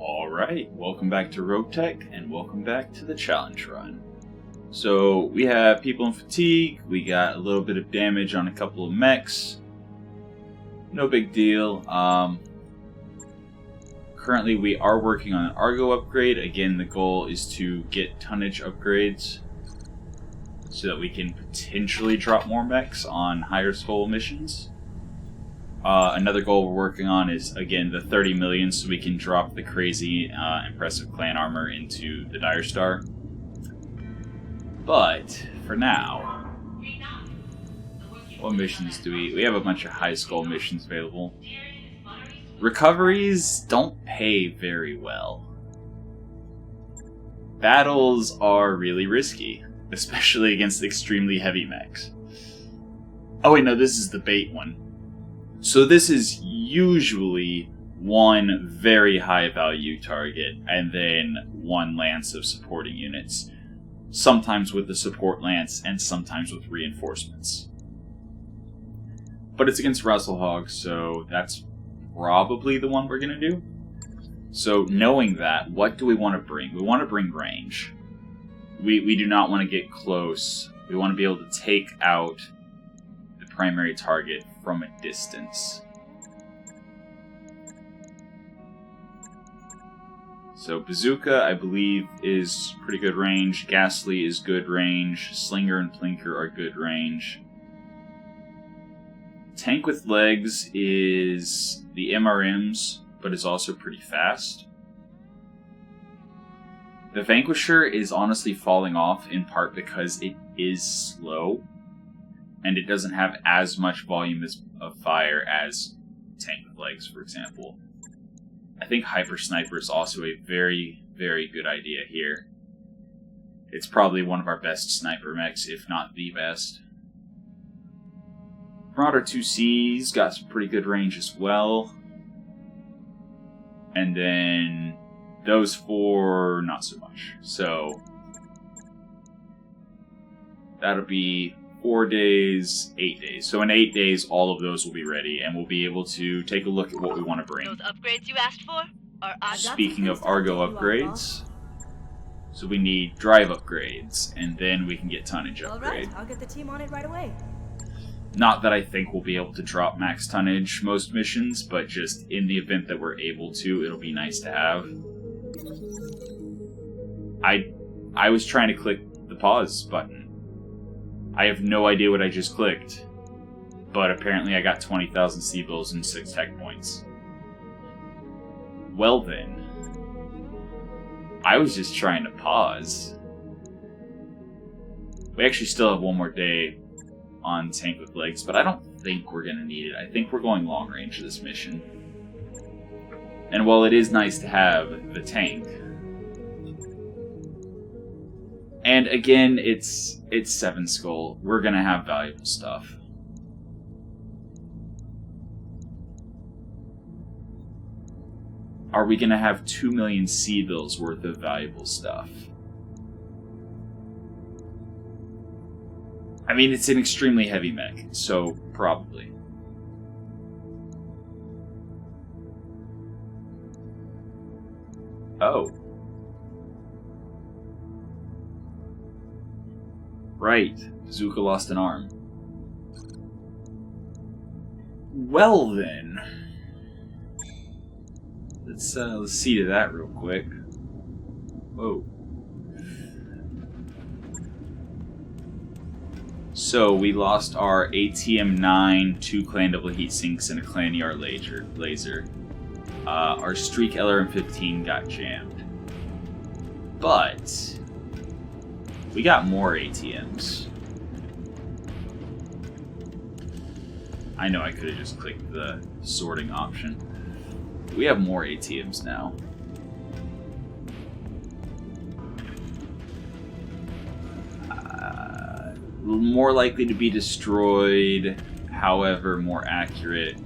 Alright, welcome back to Roguetech, and welcome back to the challenge run. So, we have people in fatigue, we got a little bit of damage on a couple of mechs. No big deal. Currently we are working on an Argo upgrade. Again, the goal is to get tonnage upgrades so that we can potentially drop more mechs on higher skull missions. Another goal we're working on is, again, the 30 million so we can drop the crazy, impressive clan armor into the Dire Star. But, for now, what missions do we have a bunch of high skull missions available. Recoveries don't pay very well. Battles are really risky, especially against extremely heavy mechs. Oh wait, no, this is the bait one. So this is usually one very high value target and then one lance of supporting units. Sometimes with the support lance and sometimes with reinforcements. But it's against Russelhog, so that's probably the one we're going to do. So knowing that, what do we want to bring? We want to bring range. We do not want to get close. We want to be able to take out the primary target from a distance. So Bazooka, I believe, is pretty good range. Ghastly is good range. Slinger and Plinker are good range. Tank with legs is the MRMs, but is also pretty fast. The Vanquisher is honestly falling off in part because it is slow, and it doesn't have as much volume of fire as Tank with legs, for example. I think Hyper Sniper is also a very, very good idea here. It's probably one of our best sniper mechs, if not the best. Marauder 2C's got some pretty good range as well. And then those four, not so much. So that'll be 4 days, 8 days. So in 8 days, all of those will be ready, and we'll be able to take a look at what we want to bring. Those upgrades you asked for are Speaking of Argo upgrades, so we need drive upgrades, and then we can get tonnage upgrade. Alright, I'll get the team on it right away. Not that I think we'll be able to drop max tonnage most missions, but just in the event that we're able to, it'll be nice to have. I was trying to click the pause button. I have no idea what I just clicked, but apparently I got 20,000 C-bills and 6 tech points. Well then, I was just trying to pause. We actually still have one more day on Tank with Legs, but I don't think we're going to need it. I think we're going long range this mission. And while it is nice to have the tank, and again, it's 7 skull, we're going to have valuable stuff. Are we going to have 2 million C-bills worth of valuable stuff? I mean, it's an extremely heavy mech, so probably. Oh. Right, Bazooka lost an arm. Well then, let's see to that real quick. Whoa. So we lost our ATM-9, 2 clan double heat sinks, and a clan ER laser. Our streak LRM-15 got jammed, but we got more ATMs. I know I could have just clicked the sorting option. We have more ATMs now. More likely to be destroyed, however, more accurate.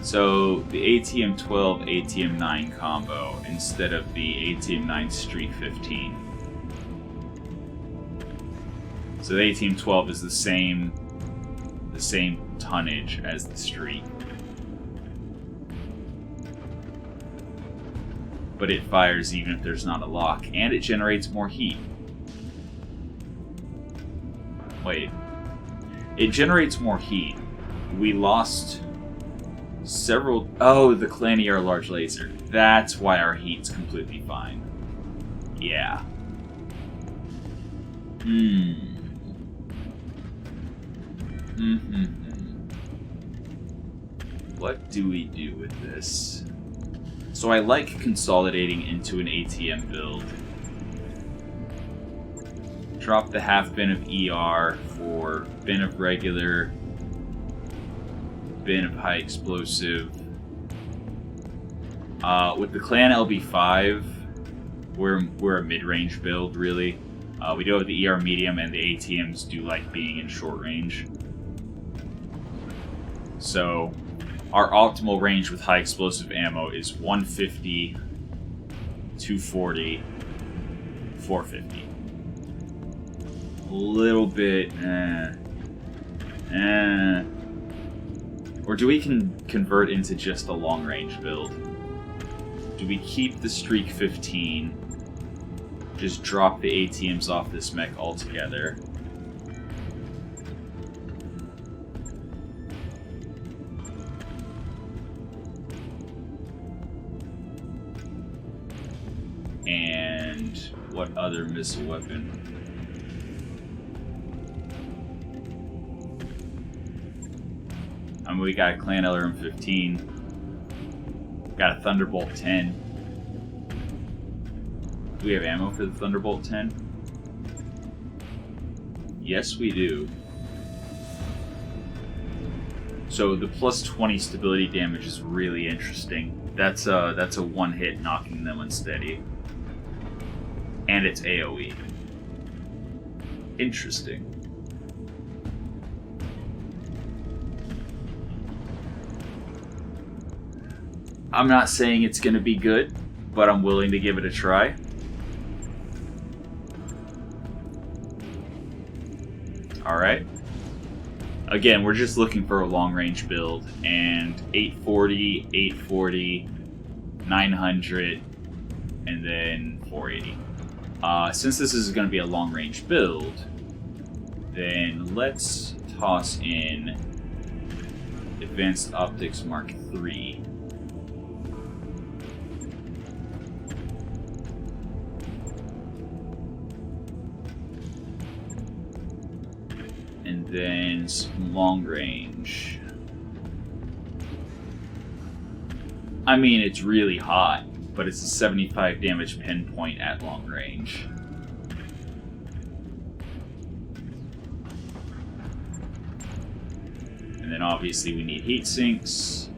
So the ATM-12, ATM-9 combo instead of the ATM-9 Streak 15. So the ATM 12 is the same tonnage as the streak. But it fires even if there's not a lock, and it generates more heat. Wait. It generates more heat. We lost several... Oh, the Clanier large laser. That's why our heat's completely fine. Yeah. What do we do with this? So I like consolidating into an ATM build. Drop the half bin of ER for bin of regular, bin of high explosive. With the Clan LB5, we're a mid-range build, really. We do have the ER medium, and the ATMs do like being in short range. So our optimal range with high explosive ammo is 150, 240, 450. A little bit, Or do we convert into just a long range build? Do we keep the Streak 15, just drop the ATMs off this mech altogether? And what other missile weapon? I mean, we got a Clan LRM-15. Got a Thunderbolt 10. Do we have ammo for the Thunderbolt 10? Yes, we do. So the plus 20 stability damage is really interesting. That's a one hit knocking them unsteady. And it's AoE. Interesting. I'm not saying it's going to be good, but I'm willing to give it a try. Alright. Again, we're just looking for a long-range build, and 840, 840, 900, and then 480. Since this is going to be a long-range build, then let's toss in Advanced Optics Mark III. And then some long range. I mean, it's really hot, but it's a 75 damage pinpoint at long range. And then obviously we need heat sinks.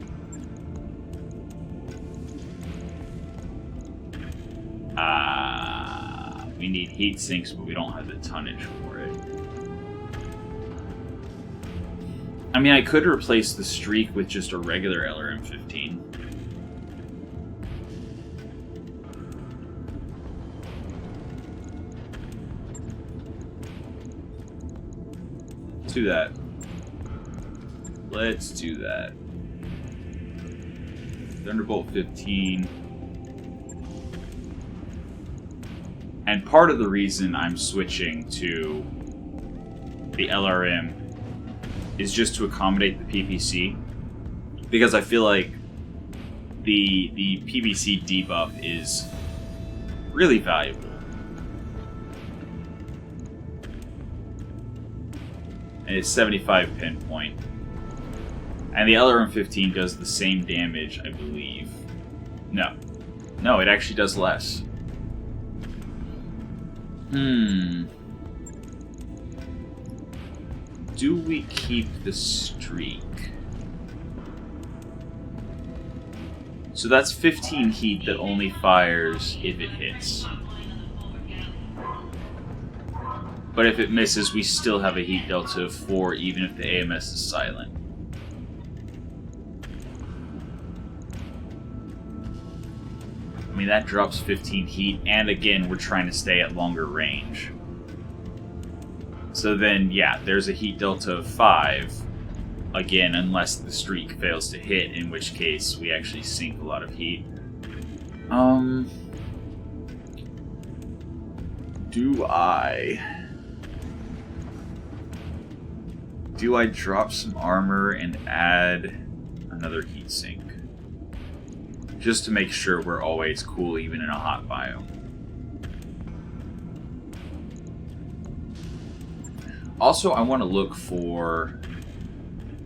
We need heat sinks, but we don't have the tonnage for it. I mean, I could replace the Streak with just a regular LRM-15. Let's do that. Let's do that. Thunderbolt 15. And part of the reason I'm switching to the LRM is just to accommodate the PPC, because I feel like the PPC debuff is really valuable. And it's 75 pinpoint. And the LRM-15 does the same damage, I believe. No, it actually does less. Do we keep the Streak? So that's 15 heat that only fires if it hits. But if it misses, we still have a heat delta of 4 even if the AMS is silent. I mean, that drops 15 heat, and again, we're trying to stay at longer range. So then, yeah, there's a heat delta of 5. Again, unless the streak fails to hit, in which case we actually sink a lot of heat. Do I drop some armor and add another heat sink? Just to make sure we're always cool even in a hot biome. Also, I want to look for...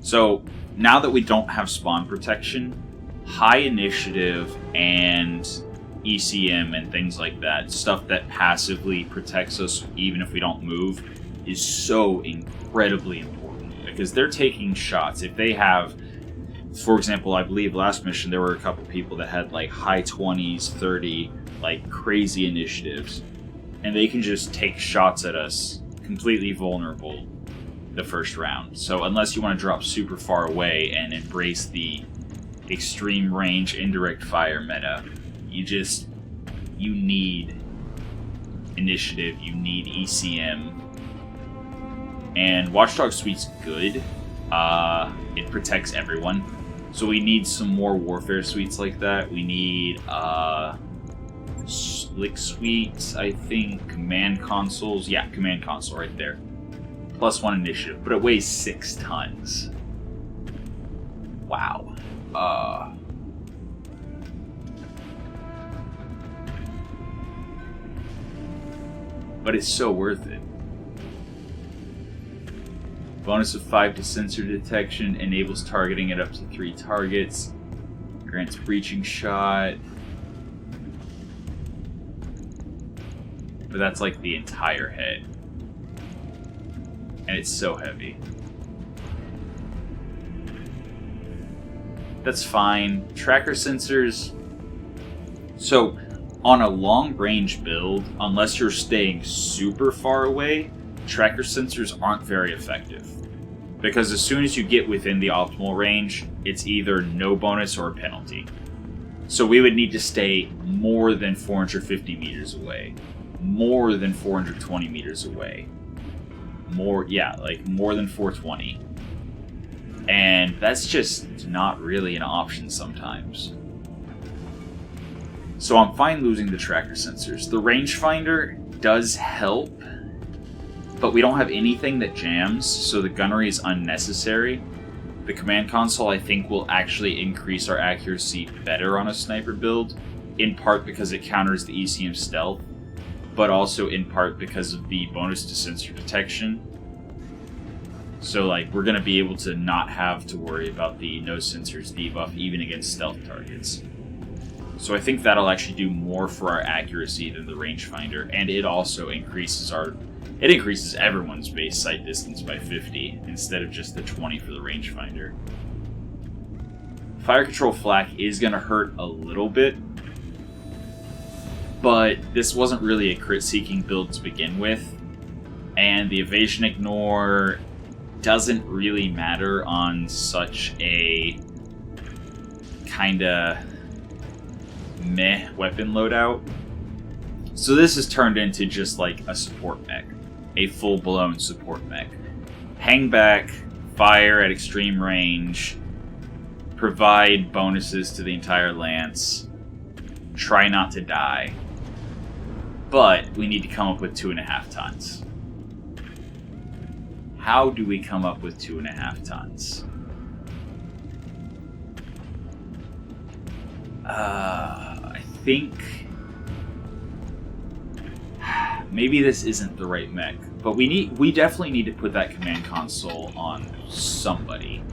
So, now that we don't have spawn protection, high initiative and ECM and things like that, stuff that passively protects us even if we don't move, is so incredibly important. Because they're taking shots. If they have, for example, I believe last mission there were a couple people that had like high 20s, 30, like crazy initiatives. And they can just take shots at us completely vulnerable the first round. So unless you want to drop super far away and embrace the extreme range indirect fire meta, you need initiative, you need ECM. And Watchdog Suite's good. It protects everyone. So we need some more Warfare Suites like that. We need Slick Suites, I think, Command Consoles. Yeah, Command Console right there. +1 initiative, but it weighs 6 tons. Wow. But it's so worth it. Bonus of 5 to sensor detection, enables targeting at up to 3 targets, grants breaching shot. But that's like the entire head. And it's so heavy. That's fine. Tracker sensors. So, on a long range build, unless you're staying super far away, tracker sensors aren't very effective. Because as soon as you get within the optimal range, it's either no bonus or a penalty. So we would need to stay more than 450 meters away. More than 420 meters away. More than 420. And that's just not really an option sometimes. So I'm fine losing the tracker sensors. The rangefinder does help, but we don't have anything that jams, so the gunnery is unnecessary. The command console, I think, will actually increase our accuracy better on a sniper build, in part because it counters the ECM stealth, but also in part because of the bonus to sensor detection. So, like, we're going to be able to not have to worry about the no sensors debuff even against stealth targets. So I think that'll actually do more for our accuracy than the rangefinder, and it also increases everyone's base sight distance by 50 instead of just the 20 for the rangefinder. Fire control flak is going to hurt a little bit, but this wasn't really a crit-seeking build to begin with, and the evasion ignore doesn't really matter on such a kinda meh weapon loadout. So this has turned into just like a support mech. A full-blown support mech. Hang back, fire at extreme range, provide bonuses to the entire lance, try not to die. But we need to come up with 2.5 tons. How do we come up with 2.5 tons? I think maybe this isn't the right mech, but we definitely need to put that command console on somebody,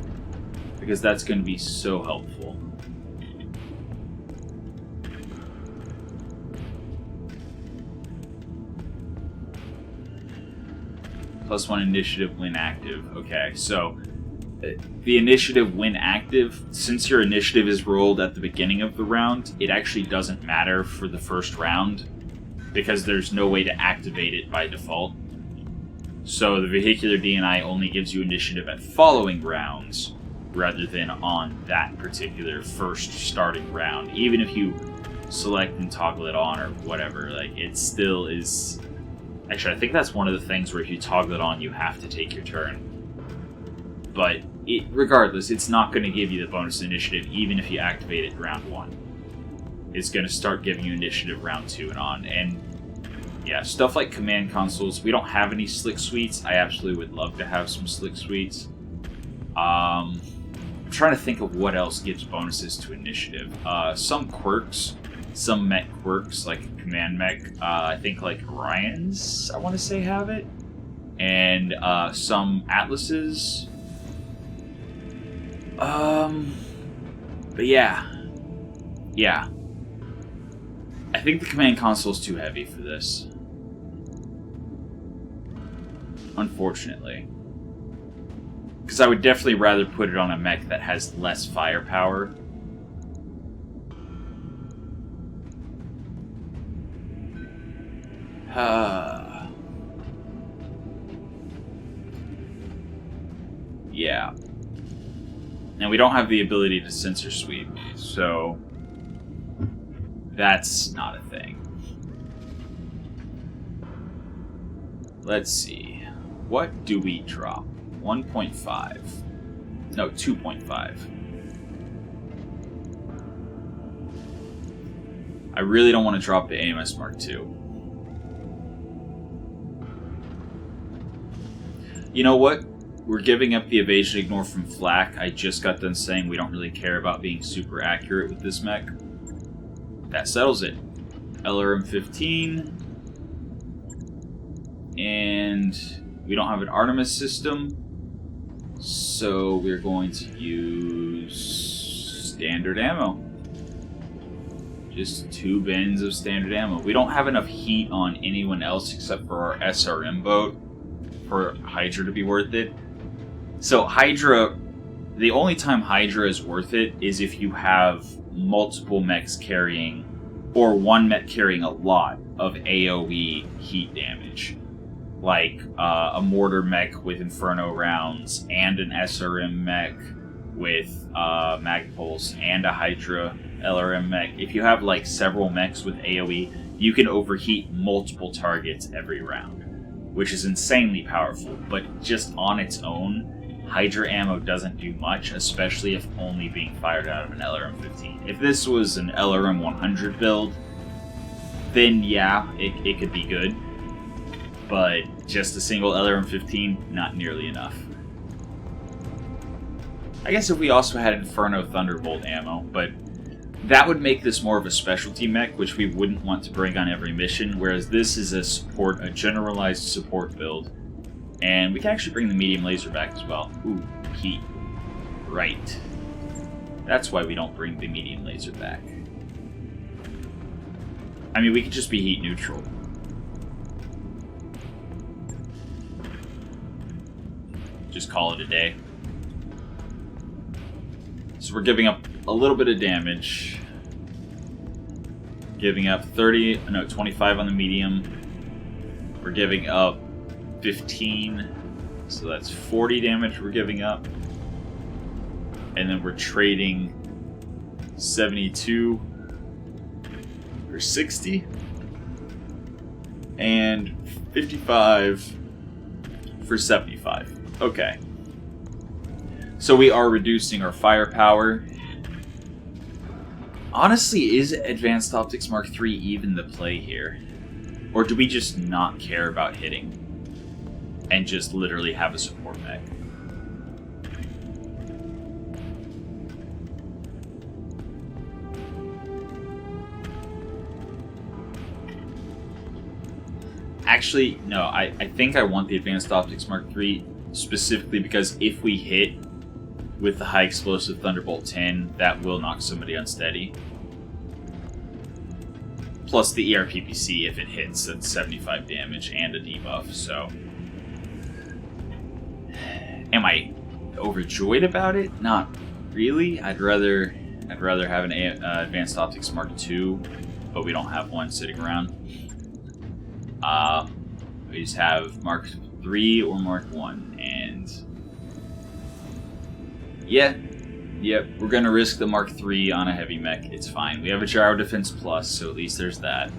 because that's going to be so helpful. +1 initiative when active. Okay, so the initiative when active, since your initiative is rolled at the beginning of the round, it actually doesn't matter for the first round because there's no way to activate it by default. So the vehicular DNI only gives you initiative at following rounds rather than on that particular first starting round. Even if you select and toggle it on or whatever, like it still is Actually, I think that's one of the things where if you toggle it on, you have to take your turn. But regardless, it's not going to give you the bonus initiative even if you activate it round 1. It's going to start giving you initiative round 2 and on. And yeah, stuff like command consoles. We don't have any slick suites. I absolutely would love to have some slick suites. I'm trying to think of what else gives bonuses to initiative. Some quirks. Some mech quirks, like command mech. I think like Orion's, I want to say, have it. And some Atlases. But yeah. Yeah. I think the command console is too heavy for this. Unfortunately. Because I would definitely rather put it on a mech that has less firepower. Yeah. And we don't have the ability to sensor sweep, so that's not a thing. Let's see. What do we drop? 1.5. No, 2.5. I really don't want to drop the AMS Mark II. You know what? We're giving up the evasion ignore from flak. I just got done saying we don't really care about being super accurate with this mech. That settles it. LRM 15. And we don't have an Artemis system. So we're going to use standard ammo. Just 2 bins of standard ammo. We don't have enough heat on anyone else except for our SRM boat for Hydra to be worth it. So Hydra, the only time Hydra is worth it is if you have multiple mechs carrying, or one mech carrying a lot of AoE heat damage. Like a mortar mech with Inferno rounds, and an SRM mech with Magpulse, and a Hydra LRM mech. If you have like several mechs with AoE, you can overheat multiple targets every round, which is insanely powerful, but just on its own, Hydra ammo doesn't do much, especially if only being fired out of an LRM 15. If this was an LRM 100 build, then yeah, it could be good. But just a single LRM 15, not nearly enough. I guess if we also had Inferno Thunderbolt ammo, but that would make this more of a specialty mech, which we wouldn't want to bring on every mission, whereas this is a generalized support build. And we can actually bring the medium laser back as well. Ooh, heat. Right. That's why we don't bring the medium laser back. I mean, we could just be heat neutral. Just call it a day. So we're giving up a little bit of damage. Giving up 25 on the medium. We're giving up 15, so that's 40 damage we're giving up. And then we're trading 72 for 60. And 55 for 75. Okay. So we are reducing our firepower. Honestly, is Advanced Optics Mark III even the play here? Or do we just not care about hitting? And just literally have a support mech? Actually, no, I think I want the Advanced Optics Mark III specifically because if we hit with the High Explosive Thunderbolt 10, that will knock somebody unsteady. Plus the ERPPC, if it hits, that's 75 damage and a debuff, so... Am I overjoyed about it? Not really. I'd rather have an Advanced Optics Mark II, but we don't have one sitting around. We just have Mark III or Mark I, and yeah, yep, we're gonna risk the Mark III on a heavy mech. It's fine. We have a Gyro Defense Plus, so at least there's that.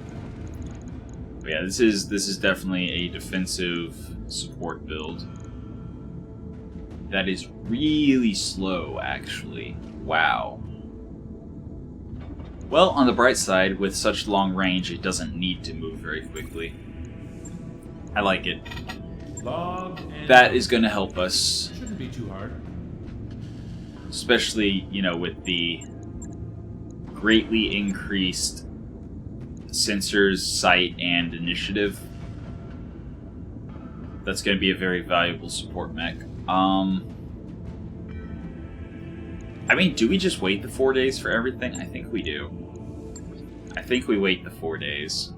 But yeah, this is definitely a defensive support build. That is really slow, actually. Wow. Well, on the bright side, with such long range, it doesn't need to move very quickly. I like it. That is going to help us. Shouldn't be too hard. Especially, you know, with the greatly increased sensors, sight, and initiative. That's going to be a very valuable support mech. I mean, do we just wait the 4 days for everything? I think we do. I think we wait the 4 days.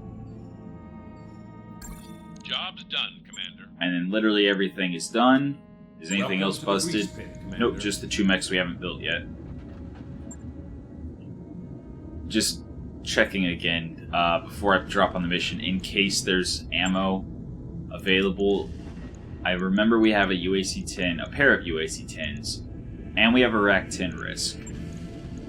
Job's done, Commander. And then literally everything is done. Is anything Welcome else to the busted? grease pit, Nope, Commander. just the 2 mechs we haven't built yet. Just checking again before I drop on the mission in case there's ammo available. I remember we have a UAC-10, a pair of UAC-10s, and we have a Rack-10 risk.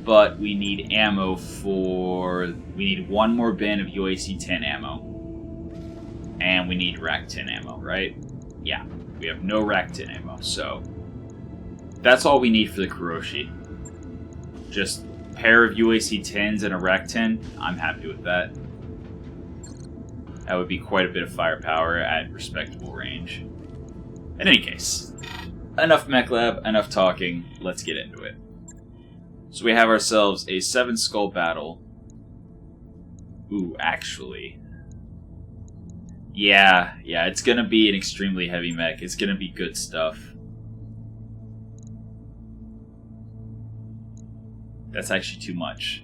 But we need ammo for... We need 1 more bin of UAC-10 ammo. And we need Rack-10 ammo, right? Yeah, we have no Rack-10 ammo, so... That's all we need for the Kuroshi. Just a pair of UAC-10s and a Rack-10. I'm happy with that. That would be quite a bit of firepower at respectable range. In any case, enough mech lab, enough talking, let's get into it. So we have ourselves a 7-skull battle. Ooh, actually. Yeah, it's gonna be an extremely heavy mech. It's gonna be good stuff. That's actually too much.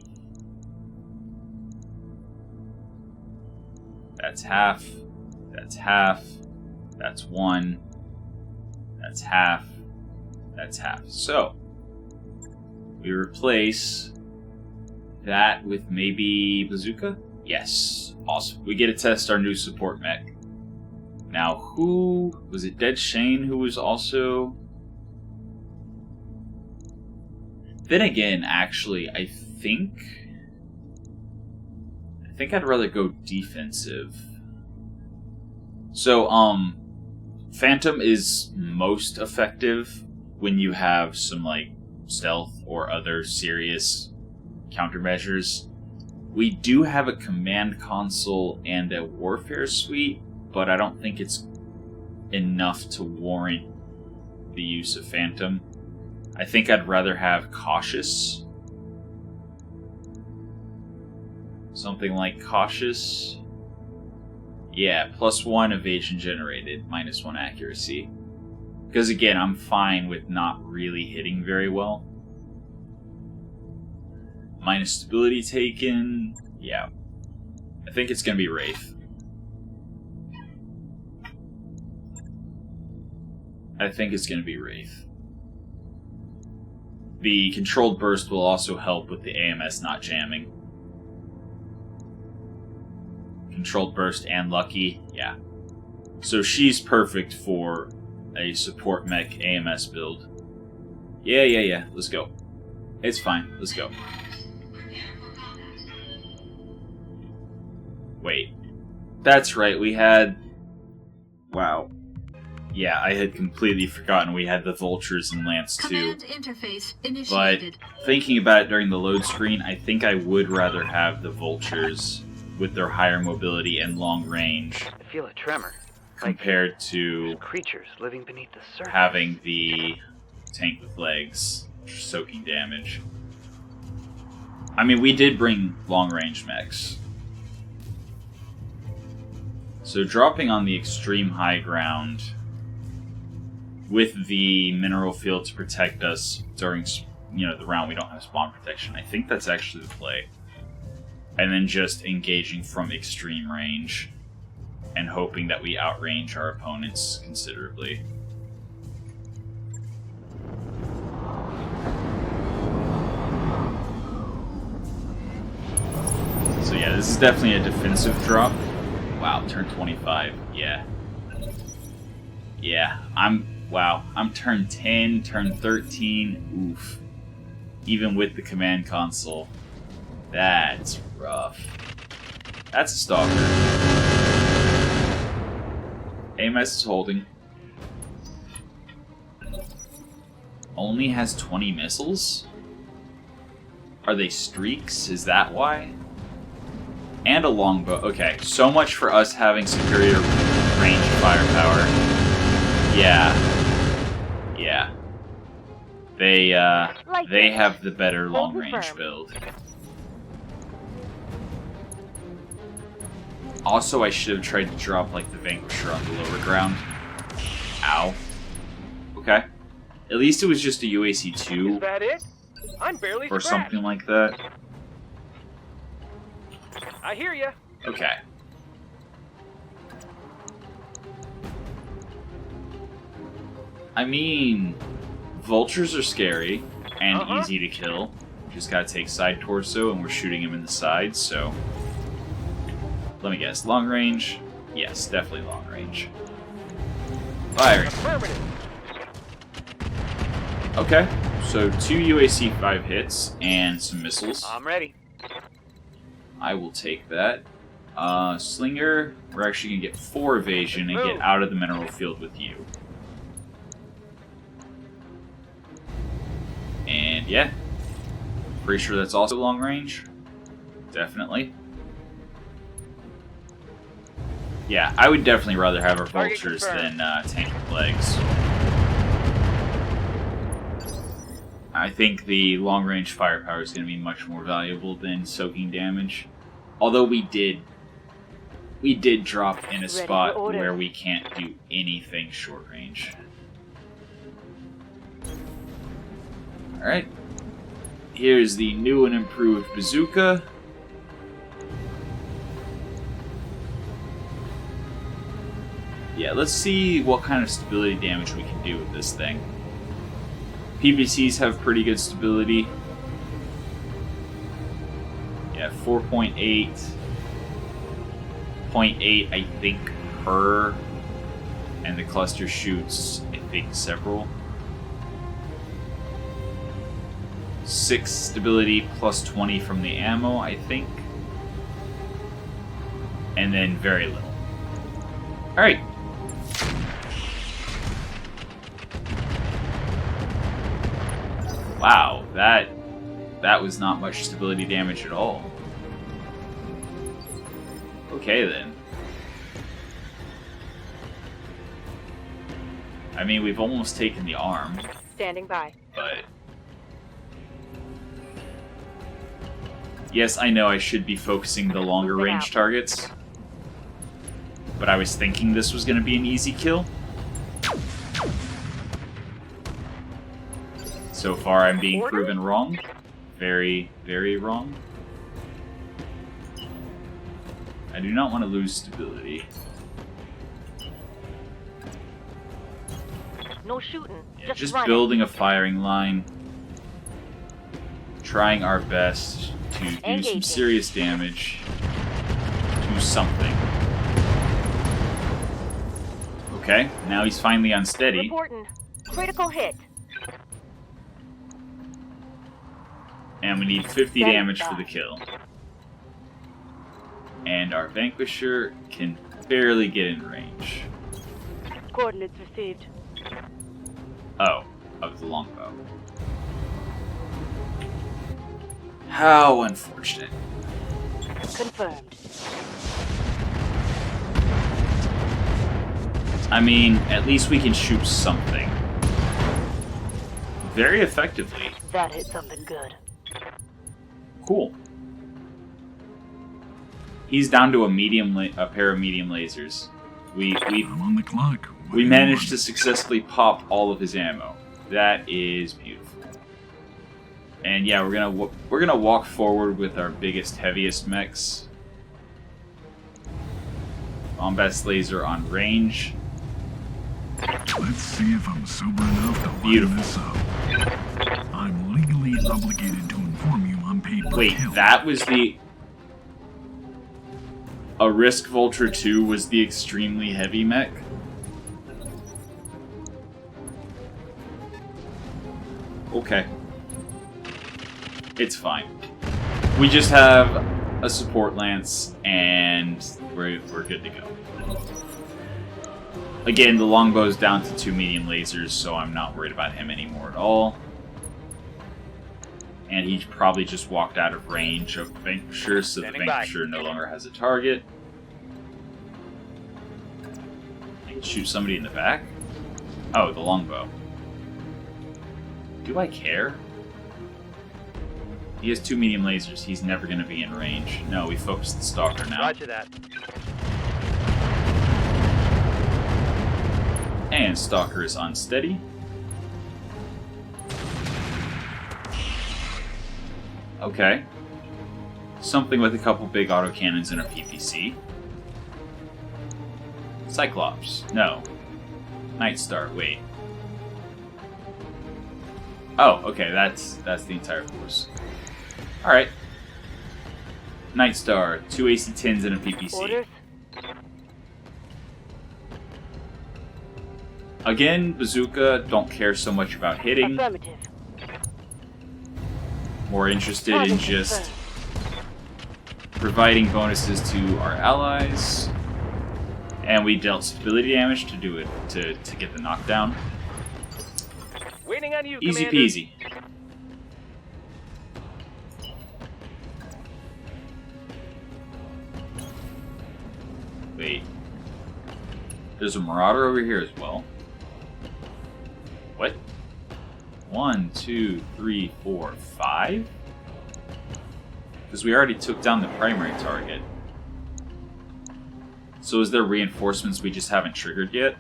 That's half. That's half. That's 1. That's half. That's half. So, we replace that with maybe bazooka? Yes. Awesome. We get to test our new support mech. Now, who... Was it Dead Shane who was also... Then again, actually, I think I'd rather go defensive. So, Phantom is most effective when you have some, like, stealth or other serious countermeasures. We do have a command console and a warfare suite, but I don't think it's enough to warrant the use of Phantom. I think I'd rather have Cautious. Something like Cautious. Yeah, +1 evasion generated, -1 accuracy. Because again, I'm fine with not really hitting very well. Minus stability taken. Yeah. I think it's going to be Wraith. I think it's going to be Wraith. The controlled burst will also help with the AMS not jamming. Controlled burst and lucky, yeah. So she's perfect for a support mech AMS build. Yeah, let's go. It's fine, let's go. Wait. That's right, we had... Wow. Yeah, I had completely forgotten we had the vultures and Lance too. Command interface But initiated. thinking about it during the load screen, I think I would rather have the vultures with their higher mobility and long range I feel a tremor. compared to Creatures living beneath the surface. having the tank with legs soaking damage. I mean, we did bring long range mechs. So dropping on the extreme high ground with the mineral field to protect us during, the round we don't have spawn protection. I think that's actually the play. And then just engaging from extreme range and hoping that we outrange our opponents considerably. So yeah, this is definitely a defensive drop. Wow, turn 25. Yeah. Yeah, I'm turn 10, turn 13. Oof. Even with the command console. That's rough. That's a stalker. AMS is holding. Only has 20 missiles? Are they streaks? Is that why? And a longbow. Okay, so much for us having superior range firepower. Yeah. Yeah. They have the better long-range build. Also, I should have tried to drop, like, the Vanquisher on the lower ground. Ow. Okay. At least it was just a UAC-2. Is that it? I'm barely Or scratched. something like that. I hear ya. Okay. I mean, vultures are scary and easy to kill. Just gotta take side torso, and we're shooting him in the sides, so... Let me guess, long range? Yes, definitely long range. Firing. Affirmative. Okay, so 2 UAC 5 hits and some missiles. I'm ready. I will take that. Slinger, we're actually gonna get 4 evasion and get out of the mineral field with you. And yeah, pretty sure that's also long range. Definitely. Yeah, I would definitely rather have our Target vultures confirmed. than tank with legs. I think the long-range firepower is going to be much more valuable than soaking damage. Although we did drop in a spot where we can't do anything short range. Alright. Here's the new and improved bazooka. Yeah, let's see what kind of stability damage we can do with this thing. PVCs have pretty good stability. Yeah, 4.8. 0.8, I think, per. And the cluster shoots, I think, several. 6 stability plus 20 from the ammo, I think. And then very little. Alright. Wow, that was not much stability damage at all. Okay then. I mean, we've almost taken the arm, Standing by. but... Yes, I know I should be focusing the longer Move it range out. targets. But I was thinking this was going to be an easy kill. So far, I'm being proven wrong. Very, very wrong. I do not want to lose stability. No shooting. Yeah, just running. building a firing line. Trying our best to do some Engaging. serious damage to something. Okay, now he's finally unsteady. Reporting. Critical hit. And we need 50 Standing damage for by. the kill. And our Vanquisher can barely get in range. Coordinates received. Oh, of the longbow. How unfortunate. Confirmed. I mean, at least we can shoot something. Very effectively. That hit something good. Cool. He's down to a pair of medium lasers. I'm on the clock. What We do you managed want? to successfully pop all of his ammo. That is beautiful. And yeah, we're gonna walk forward with our biggest, heaviest mechs. Bombast laser on range. Let's see if I'm sober enough to line Beautiful. this up. I'm legally obligated to inform you I'm paid per Wait, kill. that was the... A Risk Vulture 2 was the extremely heavy mech? Okay. It's fine. We just have a support lance, and we're good to go. Again, the longbow's down to 2 medium lasers, so I'm not worried about him anymore at all. And he probably just walked out of range of the Vanquisher, so the Vanquisher no longer has a target. I can shoot somebody in the back? Oh, the longbow. Do I care? He has 2 medium lasers. He's never going to be in range. No, we focus the Stalker now. Roger that. And Stalker is unsteady. Okay. Something with a couple big autocannons and a PPC. Cyclops. No. Night Star. Wait. Oh, okay. That's the entire force. Alright. Night Star. 2 AC-10s and a PPC. Orders? Again, Bazooka. Don't care so much about hitting. Affirmative. More interested in just providing bonuses to our allies. And we dealt stability damage to do it, to get the knockdown. Waiting on you, Easy Commander. peasy. Wait. There's a Marauder over here as well. What? 1, 2, 3, 4, 5? Because we already took down the primary target. So is there reinforcements we just haven't triggered yet?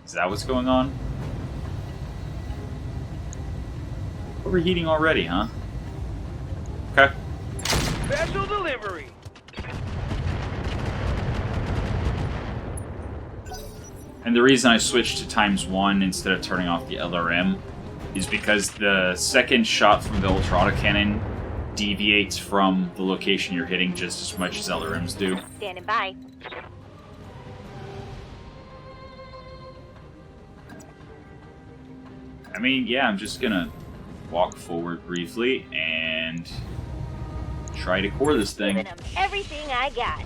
Is that what's going on? Overheating already, huh? Okay. Special delivery. And the reason I switched to ×1 instead of turning off the LRM is because the second shot from the Ultra Autocannon deviates from the location you're hitting just as much as LRMs do. Standing by. I mean, yeah, I'm just gonna walk forward briefly and try to core this thing. Giving 'em everything I got.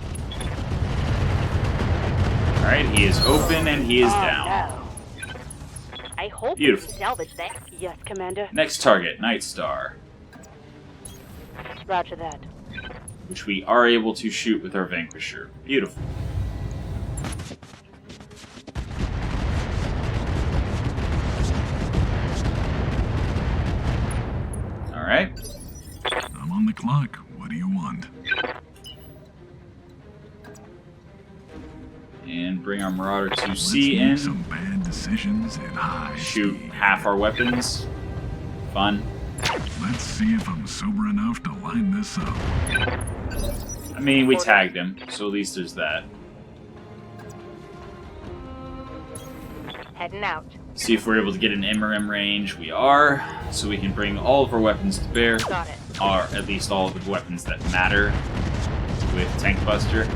Alright, he is open and he is Oh, down. no. I hope Beautiful. we can salvage that. Yes, Commander. Next target, Night Star, Roger that. which we are able to shoot with our Vanquisher. Beautiful. Alright. I'm on the clock. What do you want? And bring our Marauder Let's 2C make in. some bad decisions in high Shoot speed. half our weapons. Fun. Let's see if I'm sober enough to line this up. I mean, we tagged him, so at least there's that. Heading out. See if we're able to get an MRM range. We are, so we can bring all of our weapons to bear. Got it. Or at least all of the weapons that matter with Tank Buster.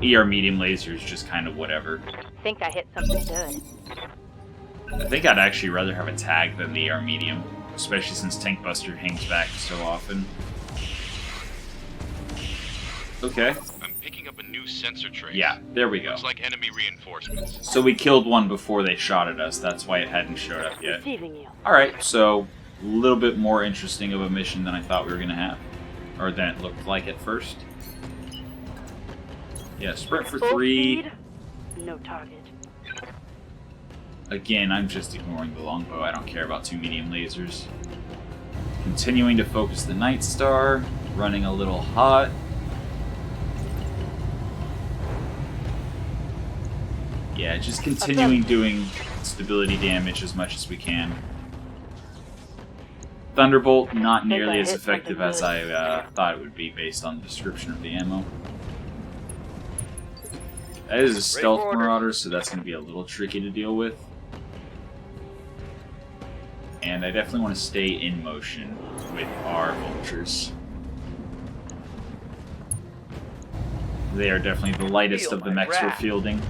ER medium laser is just kind of whatever. Think I hit something good. I think I'd actually rather have a tag than the ER medium, especially since Tank Buster hangs back so often. Okay. I'm picking up a new sensor trace. Yeah, there we go. Looks like enemy reinforcements. So we killed one before they shot at us. That's why it hadn't showed up yet. Receiving you. Alright, so a little bit more interesting of a mission than I thought we were going to have. Or than it looked like at first. Yeah, sprint for Full 3. speed, no target. Again, I'm just ignoring the longbow. I don't care about 2 medium lasers. Continuing to focus the Night Star. Running a little hot. Yeah, just continuing doing stability damage as much as we can. Thunderbolt, not nearly as effective as I thought it would be based on the description of the ammo. That is a stealth Marauder, so that's going to be a little tricky to deal with. And I definitely want to stay in motion with our vultures. They are definitely the lightest of the mechs we're fielding.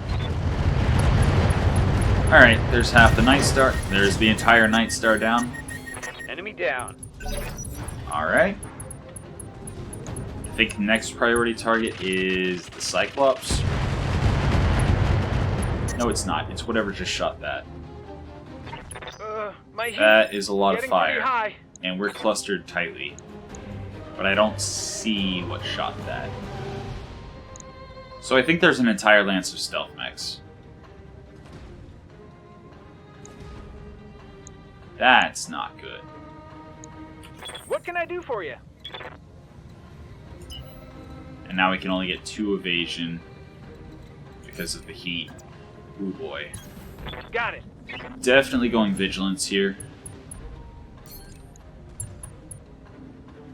Alright, there's half the Night Star. There's the entire Night Star down. Enemy down. Alright. I think the next priority target is the Cyclops. No, it's not. It's whatever just shot that. My heat That is a lot of getting pretty fire. high. And we're clustered tightly. But I don't see what shot that. So I think there's an entire lance of stealth mechs. That's not good. What can I do for you? And now we can only get 2 evasion because of the heat. Ooh boy. Got it. Definitely going vigilance here.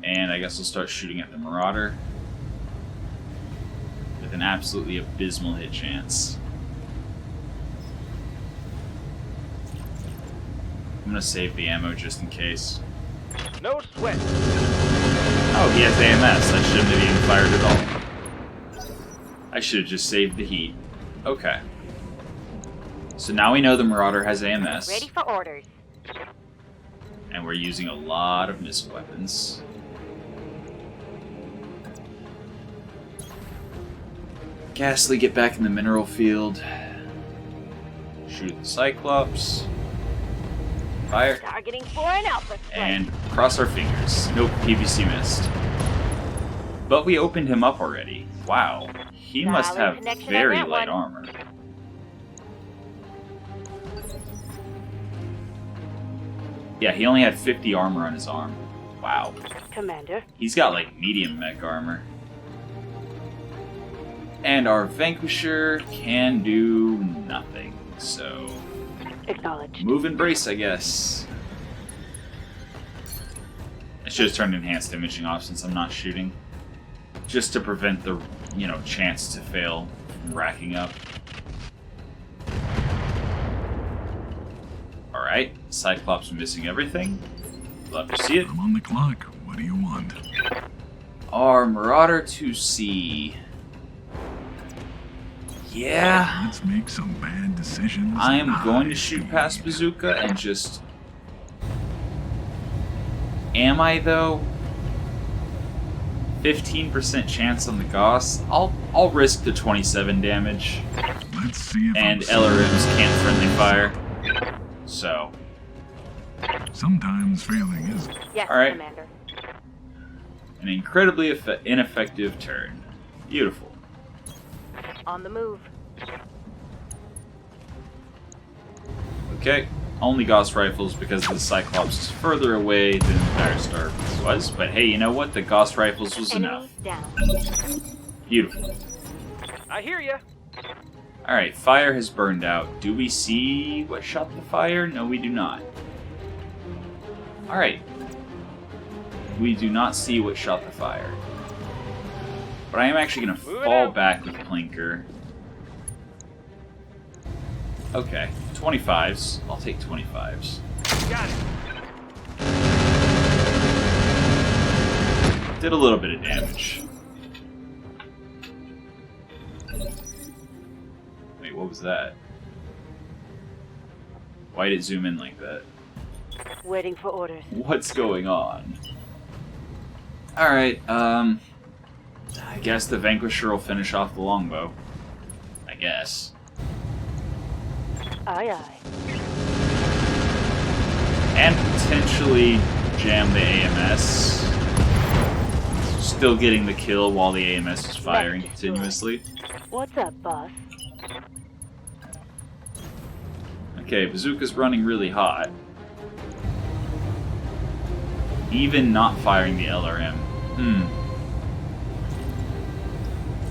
And I guess we'll start shooting at the Marauder. With an absolutely abysmal hit chance. I'm gonna save the ammo just in case. No sweat. Oh, he has AMS. I shouldn't have even fired at all. I should have just saved the heat. Okay. So now we know the Marauder has AMS. Ready for orders. And we're using a lot of missile weapons. Ghastly, get back in the mineral field. Shoot the Cyclops. Fire. Targeting for an alpha strike. And cross our fingers. Nope, PVC missed. But we opened him up already. Wow. He must Solid have connection on very that light one. armor. Yeah, he only had 50 armor on his arm. Wow. Commander. He's got like medium mech armor. And our Vanquisher can do nothing, so Acknowledged. move and brace, I guess. I should have turned enhanced imaging off since I'm not shooting. Just to prevent the, chance to fail from racking up. Alright, Cyclops missing everything. Love to see it. I'm on the clock. What do you want? Our Marauder 2C. Yeah. Let's make some bad decisions. I am at going high to shoot speed. past Bazooka and just... Am I, though? 15% chance on the Gauss. I'll risk the 27 damage. Let's see if And I'm LRMs can't friendly fire. So, Sometimes failing is Yes, All right. Commander. an incredibly ineffective turn. Beautiful. On the move. Okay, only Gauss rifles because the Cyclops is further away than the Firestar was. But hey, you know what? The Gauss rifles was enough. Enemy down. Beautiful. I hear ya. Alright, fire has burned out. Do we see what shot the fire? No, we do not. Alright. We do not see what shot the fire. But I am actually going to Moving fall out. back with Plinker. Okay, 25s. I'll take 25s. Got it. Did a little bit of damage. Wait, what was that? Why did it zoom in like that? Waiting for orders. What's going on? Alright, I guess the Vanquisher will finish off the longbow. I guess. Aye, aye. And potentially jam the AMS. Still getting the kill while the AMS is firing continuously. What's up, boss? Okay, Bazooka's running really hot. Even not firing the LRM.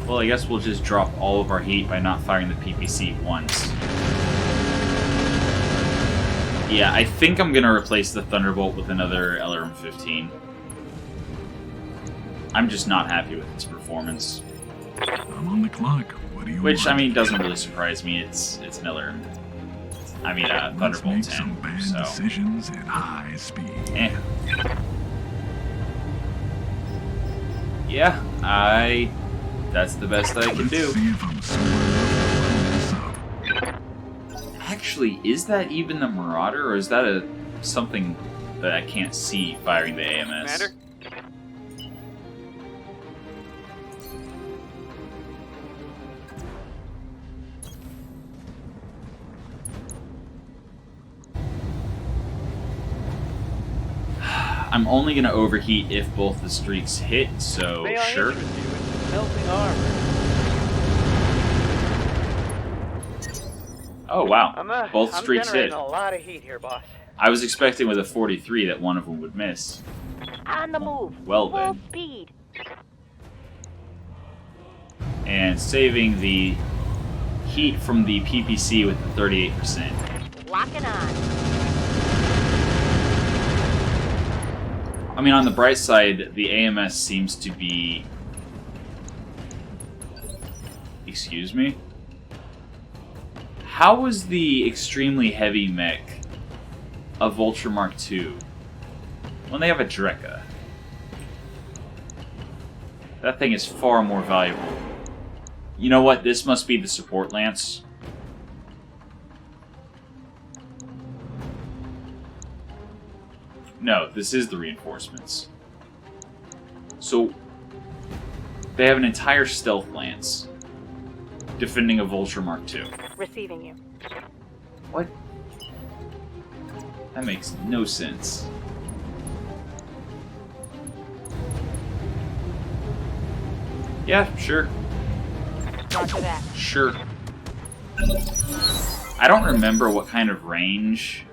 Well, I guess we'll just drop all of our heat by not firing the PPC once. Yeah, I think I'm gonna replace the Thunderbolt with another LRM-15. I'm just not happy with its performance. I'm on the clock. What do you Which, want? I mean, doesn't really surprise me. It's an LRM. I mean, Let's Thunderbolt make 10. some bad So, decisions at high speed. yeah, that's the best I can Let's do. see if I'm sober enough to blow this up. Actually, is that even the Marauder, or is that something that I can't see firing the AMS? Commander? I'm only going to overheat if both the streaks hit, so May I sure. interest you in smelting armor? Oh, wow. Both I'm streaks hit. generating a lot of heat here, boss. I was expecting with a 43 that one of them would miss. On the move. Well Full then. speed. And saving the heat from the PPC with the 38%. Locking on. I mean, on the bright side, the AMS seems to be... Excuse me? How was the extremely heavy mech a Vulture Mark II when they have a Drekka? That thing is far more valuable. You know what? This must be the support lance. No, this is the reinforcements. So, they have an entire stealth lance defending a Vulture Mark II. Receiving you. What? That makes no sense. Yeah, sure. Roger that. Sure. I don't remember what kind of range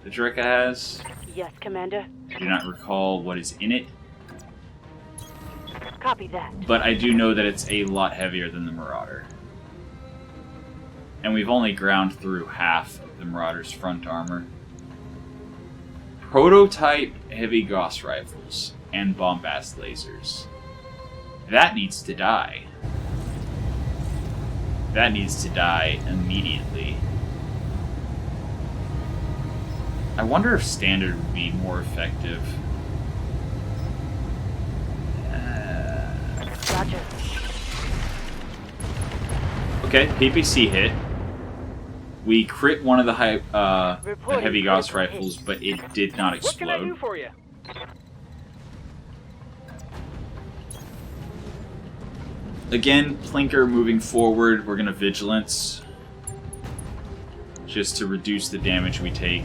the Drekka has. Yes, Commander. I do not recall what is in it, Copy that. but I do know that it's a lot heavier than the Marauder. And we've only ground through half of the Marauder's front armor. Prototype heavy Gauss rifles and bombast lasers. That needs to die. That needs to die immediately. I wonder if standard would be more effective. Roger. Okay, PPC hit. We crit one of the Reporting heavy Gauss critical rifles, hit. but it did not What can I do explode. for you? Again, Plinker moving forward. We're gonna Vigilance. Just to reduce the damage we take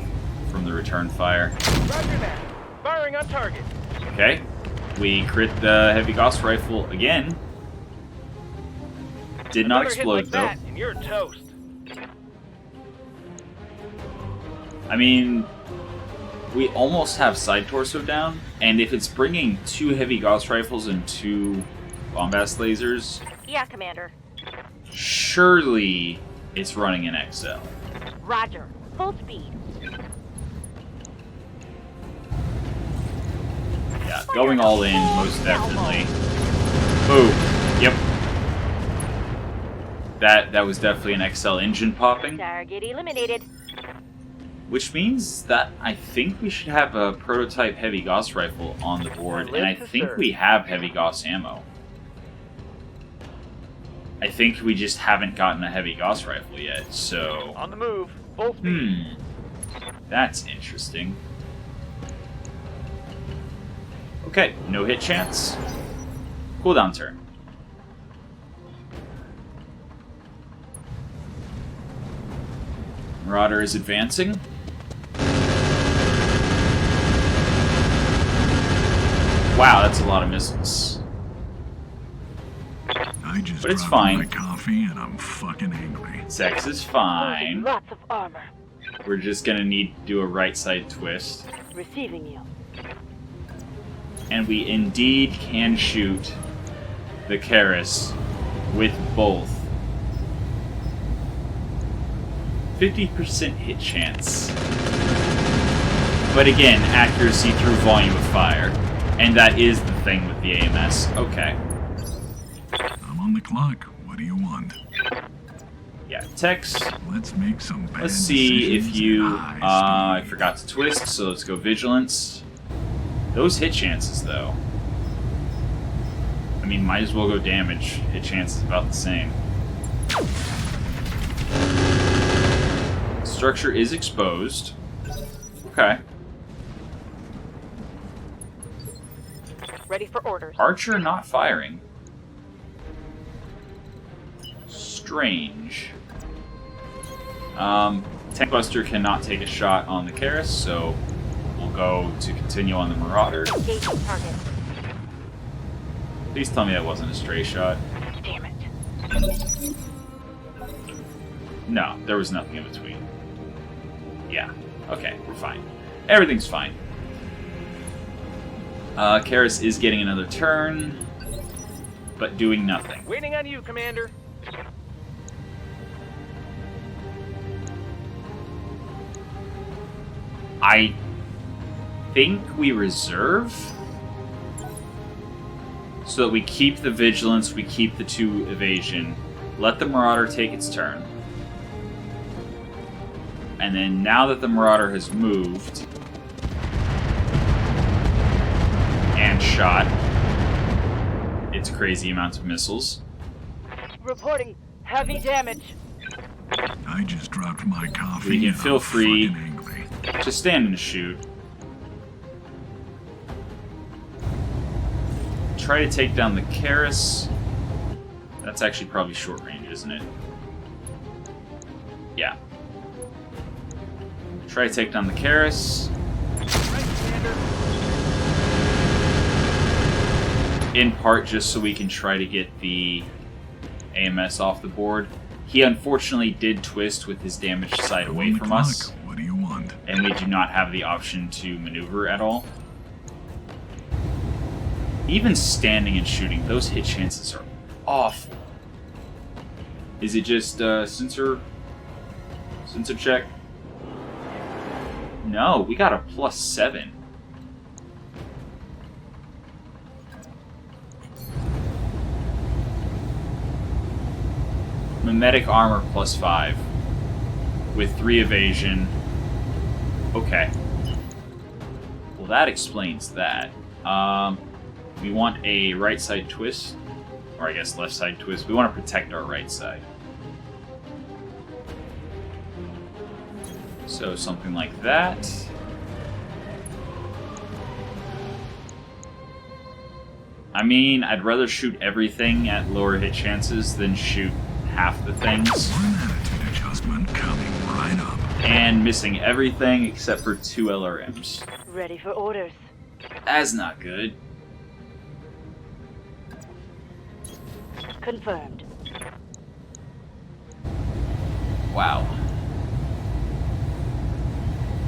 from the return fire. Roger that. Firing on target. Okay. We crit the heavy Gauss rifle again. Did not Another hit explode like though. that, and you're toast. I mean, we almost have side torso down, and if it's bringing 2 heavy Gauss rifles and 2 bombast lasers, Yeah, Commander. surely it's running an XL. Roger. Full speed. Yeah, going all in, most definitely. Boom. Yep. That was definitely an XL engine popping. Target eliminated. Which means that I think we should have a prototype heavy Gauss rifle on the board, and I think we have heavy Gauss ammo. I think we just haven't gotten a heavy Gauss rifle yet, so... On the move. Full speed. That's interesting. Okay, no hit chance. Cooldown turn. Marauder is advancing. Wow, that's a lot of missiles. I just But it's dropped fine. my coffee and I'm fucking angry. Sex is Losing fine. lots of armor. We're just gonna need to do a right side twist. Receiving you. And we indeed can shoot the Karis with both. 50% hit chance. But again, accuracy through volume of fire. And that is the thing with the AMS. Okay. I'm on the clock. What do you want? Yeah, Tex. Let's make some bad Let's see if decisions you... at high I speed. forgot to twist, so let's go Vigilance. Those hit chances, though. I mean, might as well go damage. Hit chance is about the same. Structure is exposed. Okay. Ready for orders. Archer not firing. Strange. Tankbuster cannot take a shot on the Karis, so we'll go to continue on the Marauder. Engaging target. Please tell me that wasn't a stray shot. Damn it. No, there was nothing in between. Yeah, okay, we're fine. Everything's fine. Karis is getting another turn, but doing nothing. Waiting on you, Commander. I think we reserve so that we keep the vigilance, we keep the 2 evasion, let the Marauder take its turn. And then now that the Marauder has moved and shot its crazy amounts of missiles. Reporting heavy damage. I just dropped my coffee. We can and feel I'm free fucking angry. to stand and shoot. Try to take down the Karis. That's actually probably short range, isn't it? Yeah. Try to take down the Karis. Right, Commander. In part just so we can try to get the AMS off the board. He unfortunately did twist with his damaged side away from us, What do you want? and we do not have the option to maneuver at all. Even standing and shooting, those hit chances are awful. Is it just sensor check? No, we got a +7. Mimetic armor +5 with 3 evasion. Okay. Well, that explains that. We want a right side twist, or I guess left side twist. We want to protect our right side. So something like that. I mean, I'd rather shoot everything at lower hit chances than shoot half the things. One attitude adjustment coming right up. And missing everything except for 2 LRMs. Ready for orders. That's not good. Confirmed. Wow.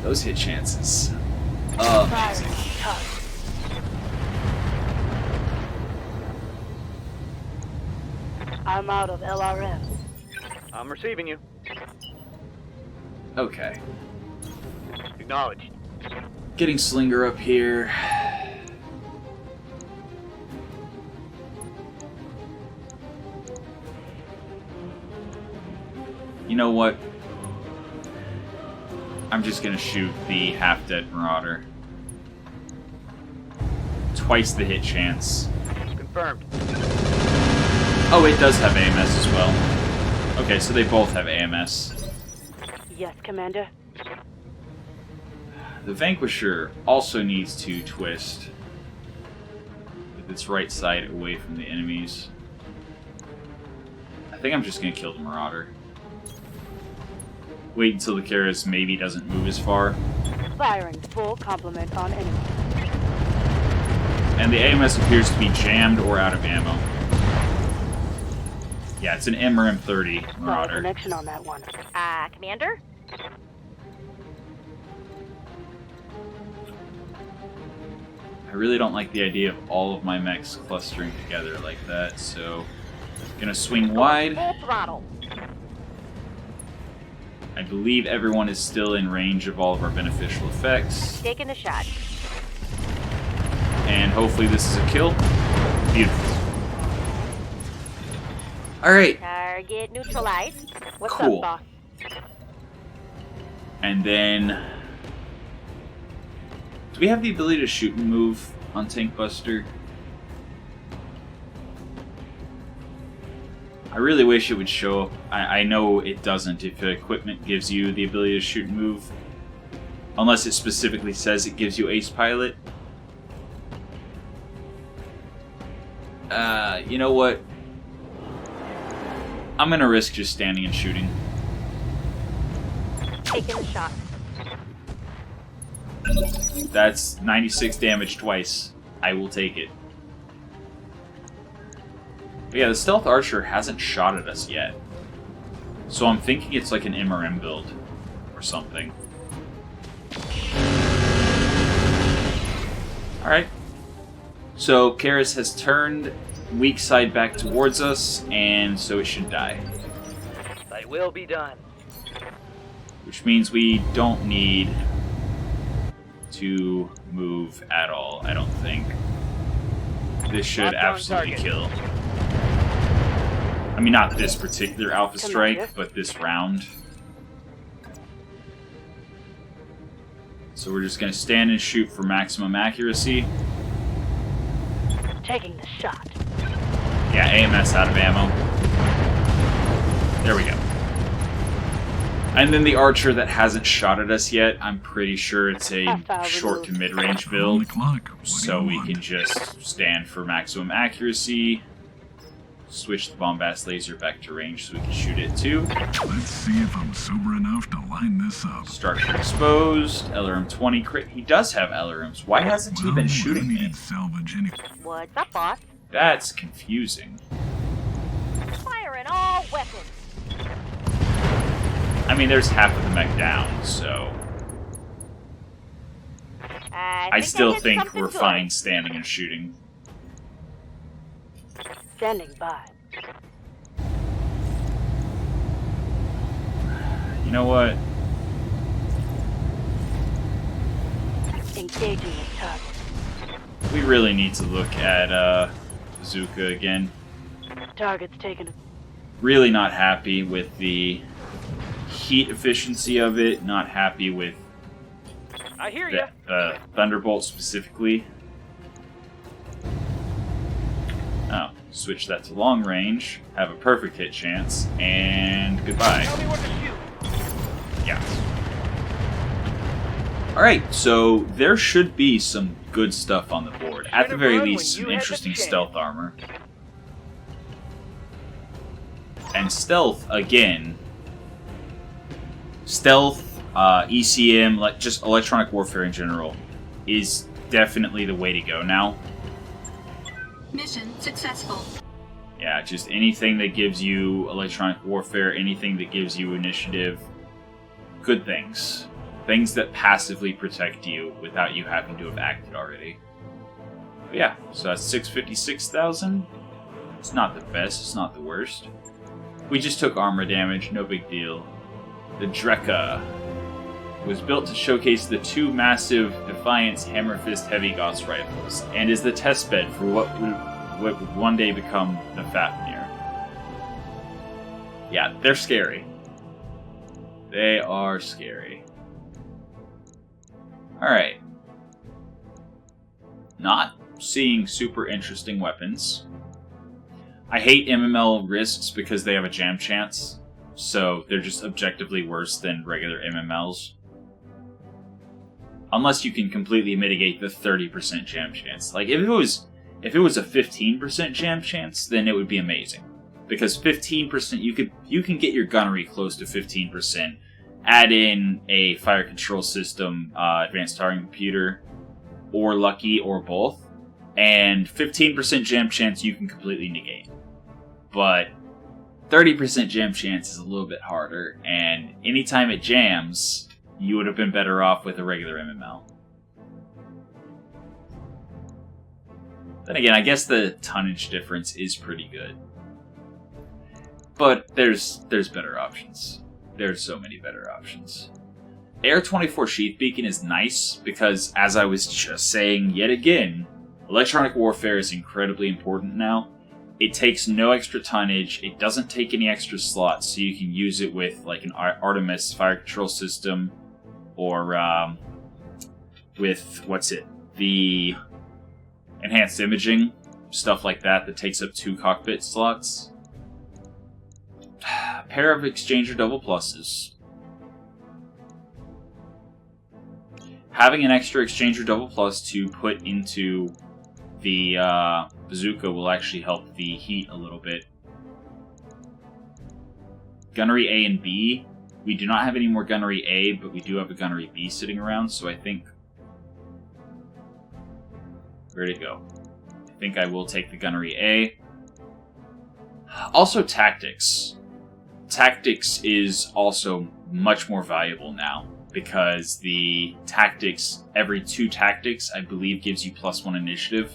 Those hit chances. Firing. Tough. I'm out of LRM. I'm receiving you. Okay. Acknowledged. Getting Slinger up here. You know what? I'm just gonna shoot the half-dead Marauder. Twice the hit chance. Confirmed. Oh, it does have AMS as well. Okay, so they both have AMS. Yes, Commander. The Vanquisher also needs to twist with its right side away from the enemies. I think I'm just gonna kill the Marauder. Wait until the Karis maybe doesn't move as far. Firing full complement on enemy. And the AMS appears to be jammed or out of ammo. Yeah, it's an M or M30 Solid Marauder. connection on that one. Commander? I really don't like the idea of all of my mechs clustering together like that, so gonna swing wide. Full throttle. I believe everyone is still in range of all of our beneficial effects. Taking the shot. And hopefully this is a kill. Beautiful. Alright, Target neutralized. What's Cool. up, boss? and then... Do we have the ability to shoot and move on Tank Buster? I really wish it would show up. I know it doesn't if equipment gives you the ability to shoot and move. Unless it specifically says it gives you Ace Pilot. You know what? I'm gonna risk just standing and shooting. Taking the shot. That's 96 damage twice. I will take it. But yeah, the Stealth Archer hasn't shot at us yet. So I'm thinking it's like an MRM build or something. Alright. So Karis has turned weak side back towards us, and so it should die. Thy will be done. Which means we don't need to move at all, I don't think. This should Locked on absolutely target. kill. I mean, not this particular Alpha Strike, Commander. but this round. So we're just going to stand and shoot for maximum accuracy. Taking the shot. Yeah, AMS out of ammo. There we go. And then the Archer that hasn't shot at us yet, I'm pretty sure it's a Hostile short to removed. mid-range On build. the clock. What do So you we want? can just stand for maximum accuracy, switch the bombast laser back to range so we can shoot it too. Let's see if I'm sober enough to line this up. Structure exposed, LRM 20 crit. He does have LRMs. Why hasn't he Well, been I shooting me? needed salvage anyway. What's up, boss? That's confusing. Firing all weapons. I mean, there's half of the mech down, so I still hit think something we're good. fine standing and shooting. Standing by. You know what? Engaging the target. We really need to look at Bazooka again. Target's taken. Really not happy with the heat efficiency of it. Not happy with I hear you. the Thunderbolt specifically. Oh, switch that to long range. Have a perfect hit chance, and goodbye. Tell me what to shoot. Yeah. Alright, so there should be some good stuff on the board. At the Should've very run least, when some you had the interesting chance. stealth armor. And stealth, again. Stealth, ECM, like just electronic warfare in general, is definitely the way to go now. Mission successful. Yeah, just anything that gives you electronic warfare, anything that gives you initiative, good things. Things that passively protect you without you having to have acted already. But yeah, so that's 656,000. It's not the best, it's not the worst. We just took armor damage, no big deal. The Drekka was built to showcase the two massive Defiance Hammer Fist Heavy Gauss rifles, and is the testbed for what would one day become the Fafnir. Yeah, they're scary. They are scary. Alright. Not seeing super interesting weapons. I hate MML risks because they have a jam chance, so they're just objectively worse than regular MMLs. Unless you can completely mitigate the 30% jam chance. Like, if it was a 15% jam chance, then it would be amazing. Because 15%, you can get your gunnery close to 15%. Add in a fire control system, advanced targeting computer, or lucky, or both. And 15% jam chance you can completely negate. But 30% jam chance is a little bit harder, and anytime it jams, you would have been better off with a regular MML. Then again, I guess the tonnage difference is pretty good. But there's better options. There's so many better options. AR-24 Sheath Beacon is nice because, as I was just saying yet again, electronic warfare is incredibly important now. It takes no extra tonnage, it doesn't take any extra slots, so you can use it with like an Artemis fire control system, or with, the enhanced imaging, stuff like that takes up 2 cockpit slots. A pair of exchanger double pluses. Having an extra exchanger double plus to put into the bazooka will actually help the heat a little bit. Gunnery A and B. We do not have any more Gunnery A, but we do have a Gunnery B sitting around, so I think Where'd it go? I think I will take the gunnery A. Also, tactics. Tactics is also much more valuable now, because the tactics, every 2 tactics, I believe, gives you +1 initiative.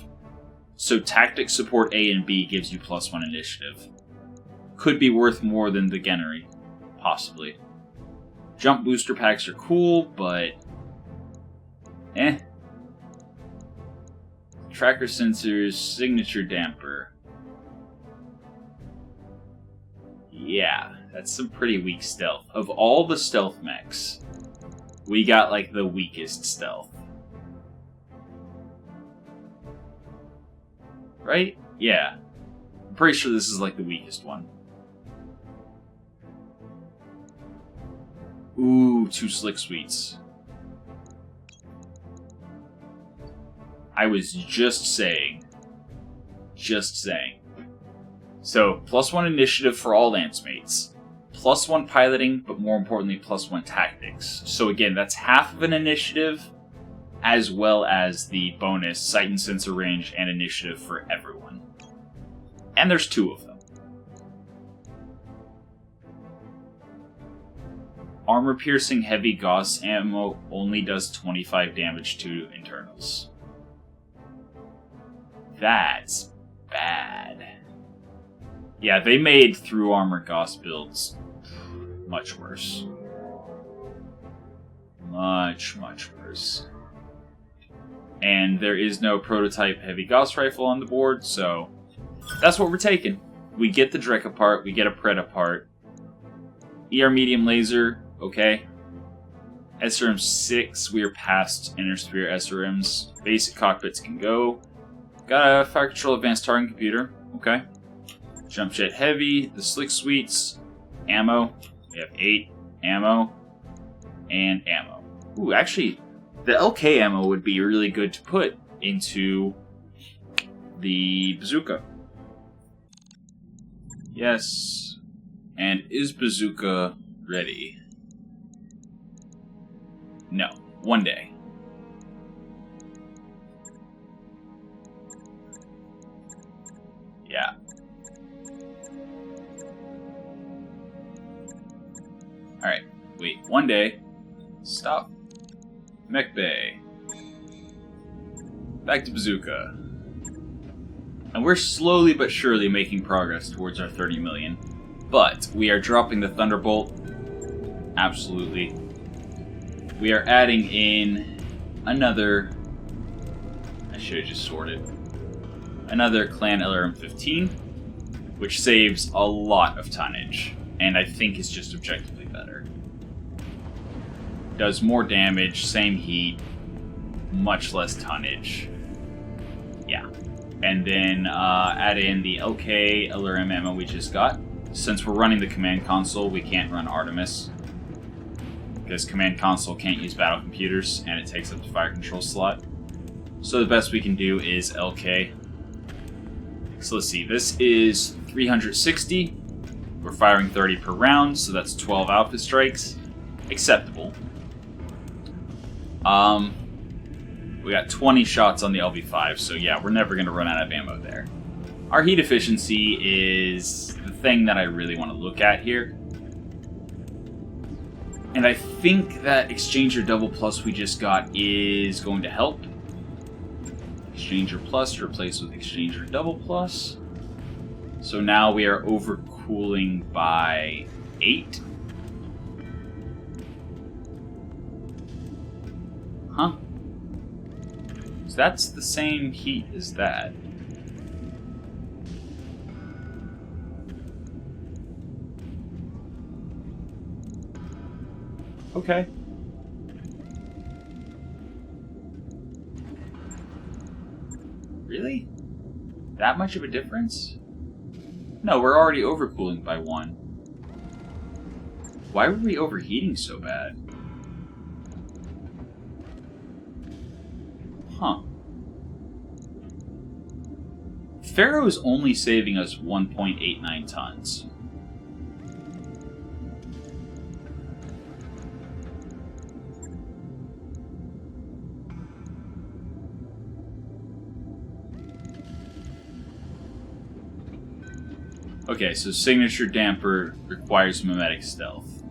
So tactics support A and B gives you +1 initiative. Could be worth more than the gunnery, possibly. Jump booster packs are cool, but Tracker sensors, signature damper. Yeah, that's some pretty weak stealth. Of all the stealth mechs, we got like the weakest stealth. Right? Yeah. I'm pretty sure this is like the weakest one. Ooh, 2 slick sweets. I was just saying. So, +1 initiative for all lance mates. +1 piloting, but more importantly, +1 tactics. So again, that's half of an initiative, as well as the bonus sight and sensor range and initiative for everyone. And there's 2 of them. Armor-piercing heavy Gauss ammo only does 25 damage to internals. That's bad. Yeah, they made through armor Gauss builds much worse. Much worse. And there is no prototype heavy Gauss rifle on the board, so that's what we're taking. We get the Drek apart, we get a Pred apart. ER medium laser, okay. SRM 6, we are past Inner Sphere SRMs. Basic cockpits can go. Got a fire control advanced targeting computer, okay. Jump jet heavy, the slick sweets, ammo. We have 8 ammo and ammo. Ooh, actually, the LK ammo would be really good to put into the bazooka. Yes. And is bazooka ready? No. One day. Yeah. Alright. Wait. One day. Stop. Mech Bay. Back to bazooka. And we're slowly but surely making progress towards our 30 million. But we are dropping the Thunderbolt. Absolutely. We are adding in another... I should have just sorted. Another Clan LRM-15, which saves a lot of tonnage, and I think is just objectively better. Does more damage, same heat, much less tonnage. Yeah. And then add in the LK LRM ammo we just got. Since we're running the command console, we can't run Artemis. Because command console can't use battle computers, and it takes up the fire control slot. So the best we can do is LK. So let's see, this is 360. We're firing 30 per round, so that's 12 Alpha strikes. Acceptable. We got 20 shots on the LV5, so yeah, we're never going to run out of ammo there. Our heat efficiency is the thing that I really want to look at here. And I think that Exchanger Double Plus we just got is going to help. Exchanger Plus replaced with Exchanger Double Plus. So now we are overcooling by 8. Huh. So that's the same heat as that. Okay. Really? That much of a difference? No, we're already overcooling by 1. Why were we overheating so bad? Huh. Pharaoh is only saving us 1.89 tons. Okay, so signature damper requires mimetic stealth.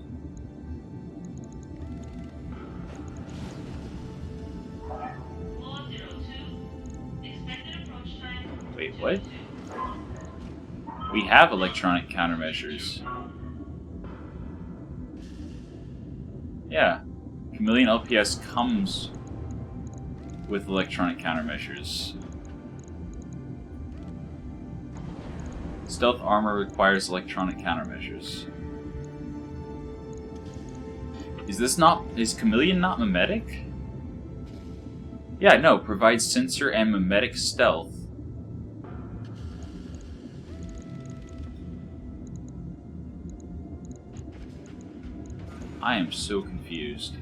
Wait, what? We have electronic countermeasures. Yeah. Chameleon LPS comes with electronic countermeasures. Stealth armor requires electronic countermeasures. Is Chameleon not mimetic? Yeah, no, provides sensor and mimetic stealth. I am so confused.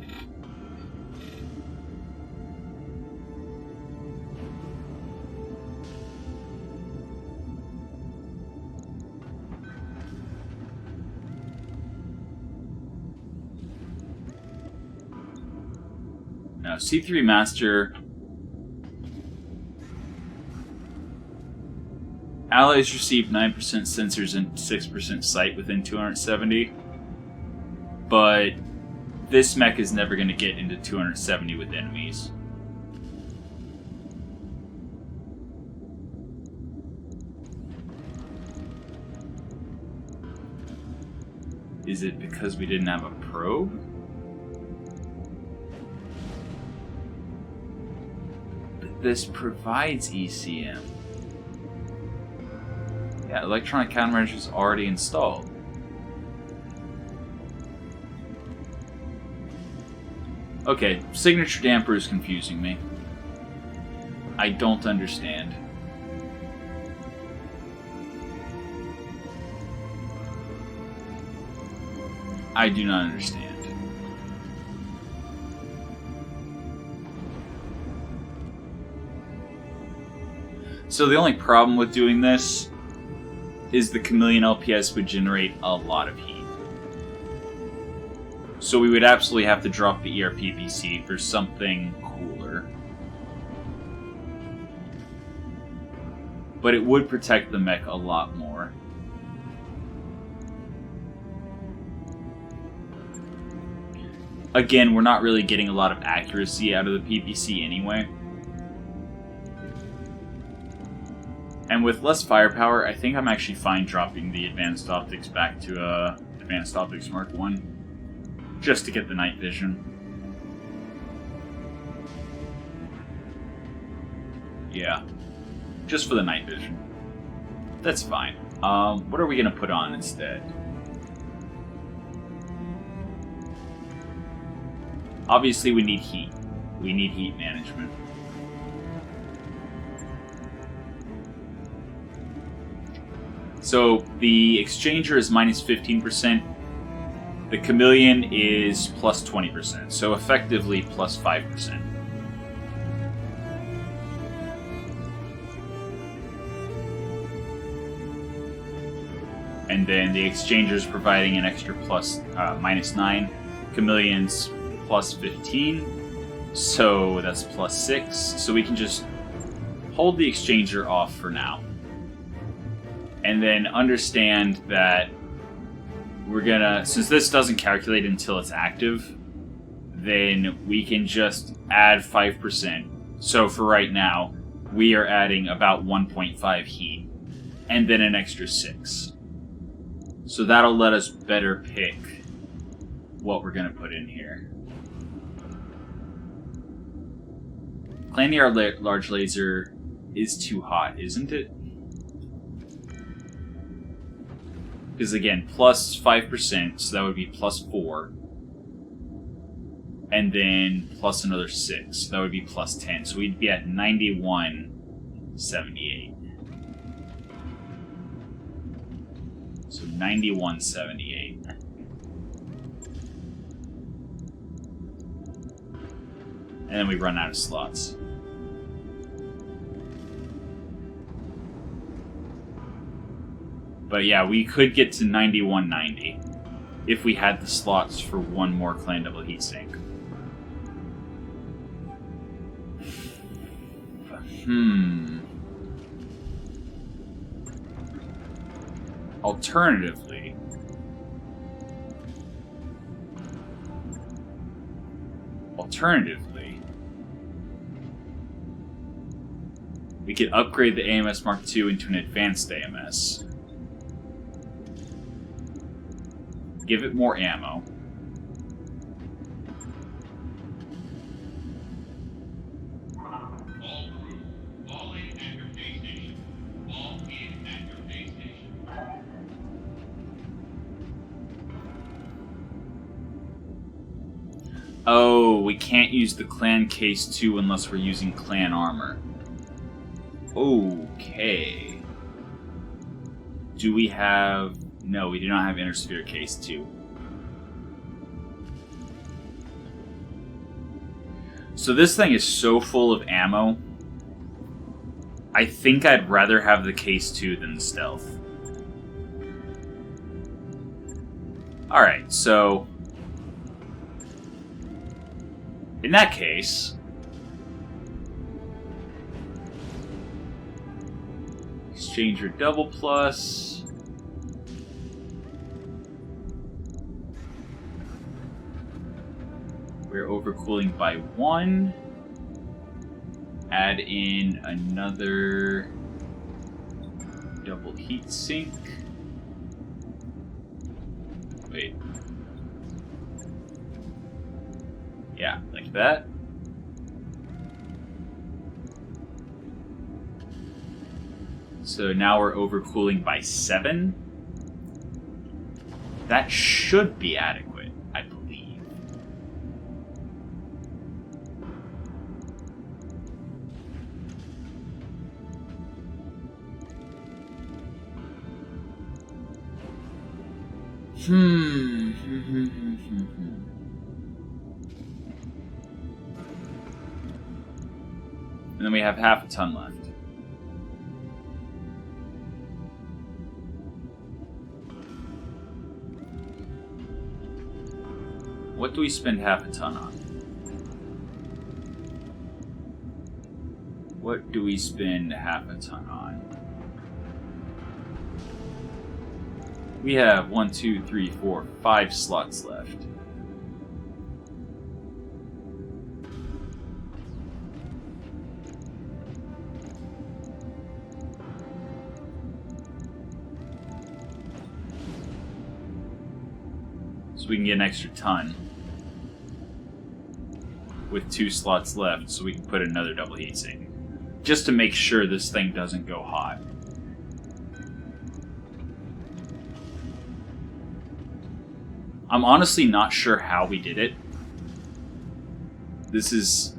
Now, C3 Master. Allies receive 9% sensors and 6% sight within 270. But this mech is never going to get into 270 with enemies. Is it because we didn't have a probe? But this provides ECM. Yeah, electronic countermeasures already installed. Okay, signature damper is confusing me. I don't understand. I do not understand. So the only problem with doing this is the Chameleon LPS would generate a lot of heat. So we would absolutely have to drop the ERPPC for something cooler. But it would protect the mech a lot more. Again, we're not really getting a lot of accuracy out of the PPC anyway. And with less firepower, I think I'm actually fine dropping the Advanced Optics back to Advanced Optics Mark I. Just to get the night vision. Yeah. Just for the night vision. That's fine. What are we gonna put on instead? Obviously we need heat. We need heat management. So the exchanger is minus 15%. The Chameleon is plus 20%, so effectively plus 5%. And then the Exchanger is providing an extra plus minus 9. Chameleon's plus 15, so that's plus 6. So we can just hold the Exchanger off for now. And then understand that we're gonna, since this doesn't calculate until it's active, then we can just add 5%. So for right now, we are adding about 1.5 heat, and then an extra 6. So that'll let us better pick what we're gonna put in here. Clanniar Large Laser is too hot, isn't it? Because again, plus 5%, so that would be plus 4. And then plus another 6, so that would be plus 10. So we'd be at 91.78. So 91.78. And then we run out of slots. But yeah, we could get to 91.90 if we had the slots for one more clan double heatsink. Alternatively, we could upgrade the AMS Mark II into an advanced AMS. Give it more ammo. Oh, we can't use the clan case 2 unless we're using clan armor. Okay. Do we have... No, we do not have Inner Sphere case 2. So this thing is so full of ammo. I think I'd rather have the case 2 than the stealth. Alright, so... in that case... Exchanger double plus... We're overcooling by 1. Add in another double heat sink. Wait. Yeah, like that. So now we're overcooling by 7. That should be adequate, I believe. And then we have half a ton left. What do we spend half a ton on? What do we spend half a ton on? We have 1, 2, 3, 4, 5 slots left. So we can get an extra ton with 2 slots left, so we can put another double heatsink. Just to make sure this thing doesn't go hot. I'm honestly not sure how we did it. This is...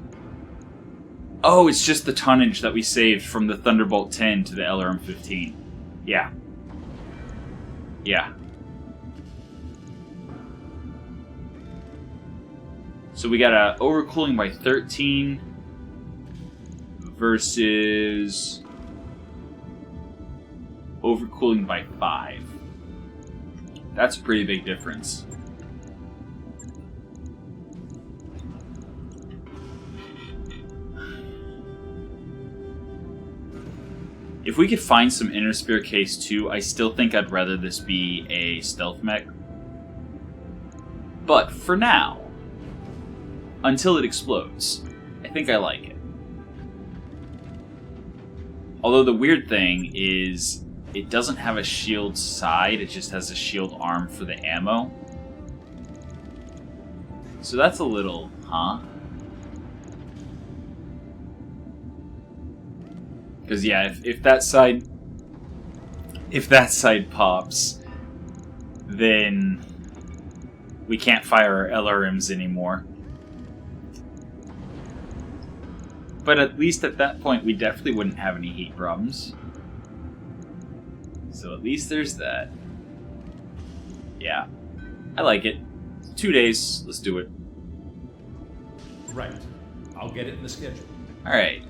Oh, it's just the tonnage that we saved from the Thunderbolt 10 to the LRM 15. Yeah. Yeah. So we got a overcooling by 13 versus overcooling by 5. That's a pretty big difference. If we could find some Inner Sphere case 2, I still think I'd rather this be a stealth mech. But for now, until it explodes, I think I like it. Although the weird thing is, it doesn't have a shield side, it just has a shield arm for the ammo. So that's a little, huh? Because yeah, if that side pops, then we can't fire our LRMs anymore. But at least at that point, we definitely wouldn't have any heat problems. So at least there's that. Yeah, I like it. 2 days, let's do it. Right. I'll get it in the schedule. Alright.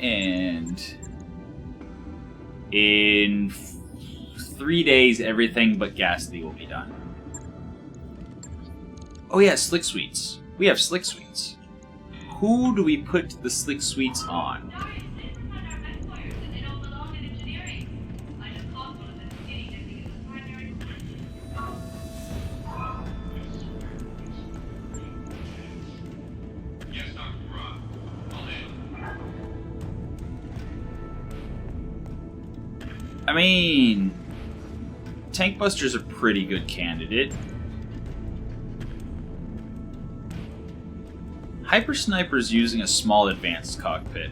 And in 3 days, everything but Ghastly will be done. Oh yeah, Slick Sweets. We have Slick Sweets. Who do we put the Slick Sweets on? I mean, Tank Buster's a pretty good candidate. Hyper Sniper's using a small advanced cockpit.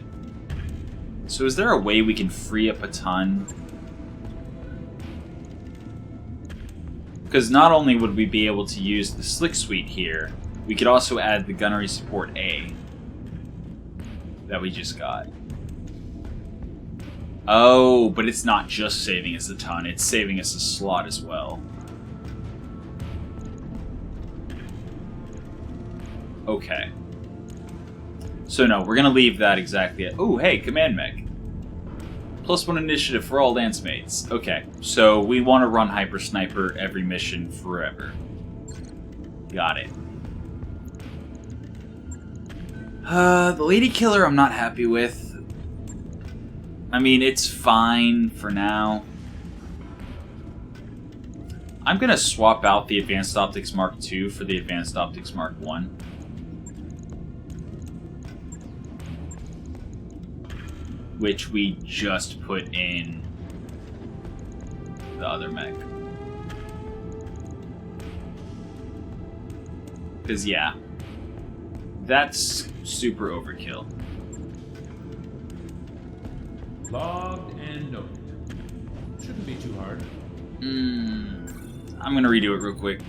So is there a way we can free up a ton? Because not only would we be able to use the Slick Suite here, we could also add the Gunnery Support A that we just got. Oh, but it's not just saving us a ton, it's saving us a slot as well. Okay. So no, we're gonna leave that exactly at... Oh, hey, Command Mech. +1 initiative for all lance mates. Okay, so we want to run Hyper Sniper every mission forever. Got it. The Lady Killer I'm not happy with. I mean, it's fine for now. I'm gonna swap out the Advanced Optics Mark II for the Advanced Optics Mark I. Which we just put in the other mech. Because, yeah, that's super overkill. Logged and noted. Shouldn't be too hard. I'm gonna redo it real quick.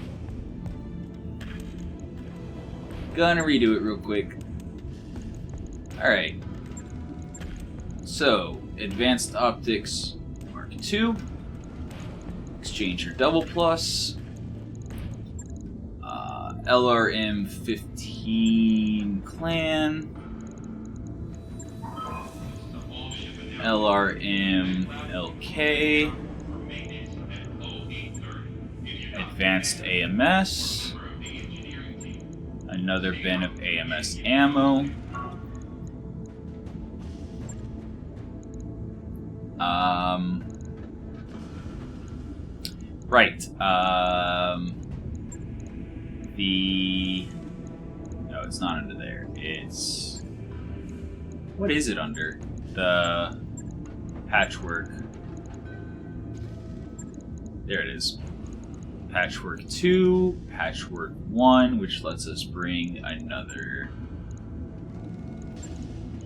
Alright. So, Advanced Optics Mark II, Exchanger Double Plus, LRM 15 Clan, LRM LK, Advanced AMS, another bin of AMS ammo. Right. No, it's not under there. It's... What is it under? The Patchwork. There it is. Patchwork 2, Patchwork 1, which lets us bring another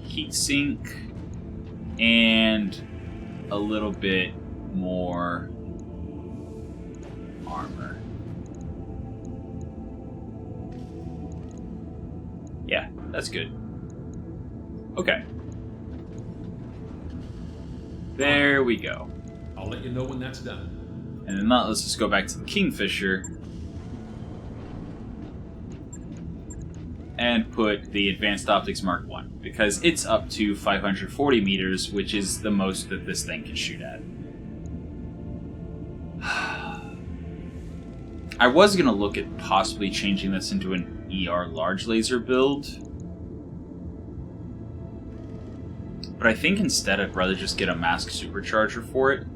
heatsink and a little bit more armor. Yeah, that's good. Okay. There we go. I'll let you know when that's done. And then let's just go back to the Kingfisher and put the Advanced Optics Mark I, because it's up to 540 meters, which is the most that this thing can shoot at. I was going to look at possibly changing this into an ER large laser build, but I think instead I'd rather just get a mask supercharger for it.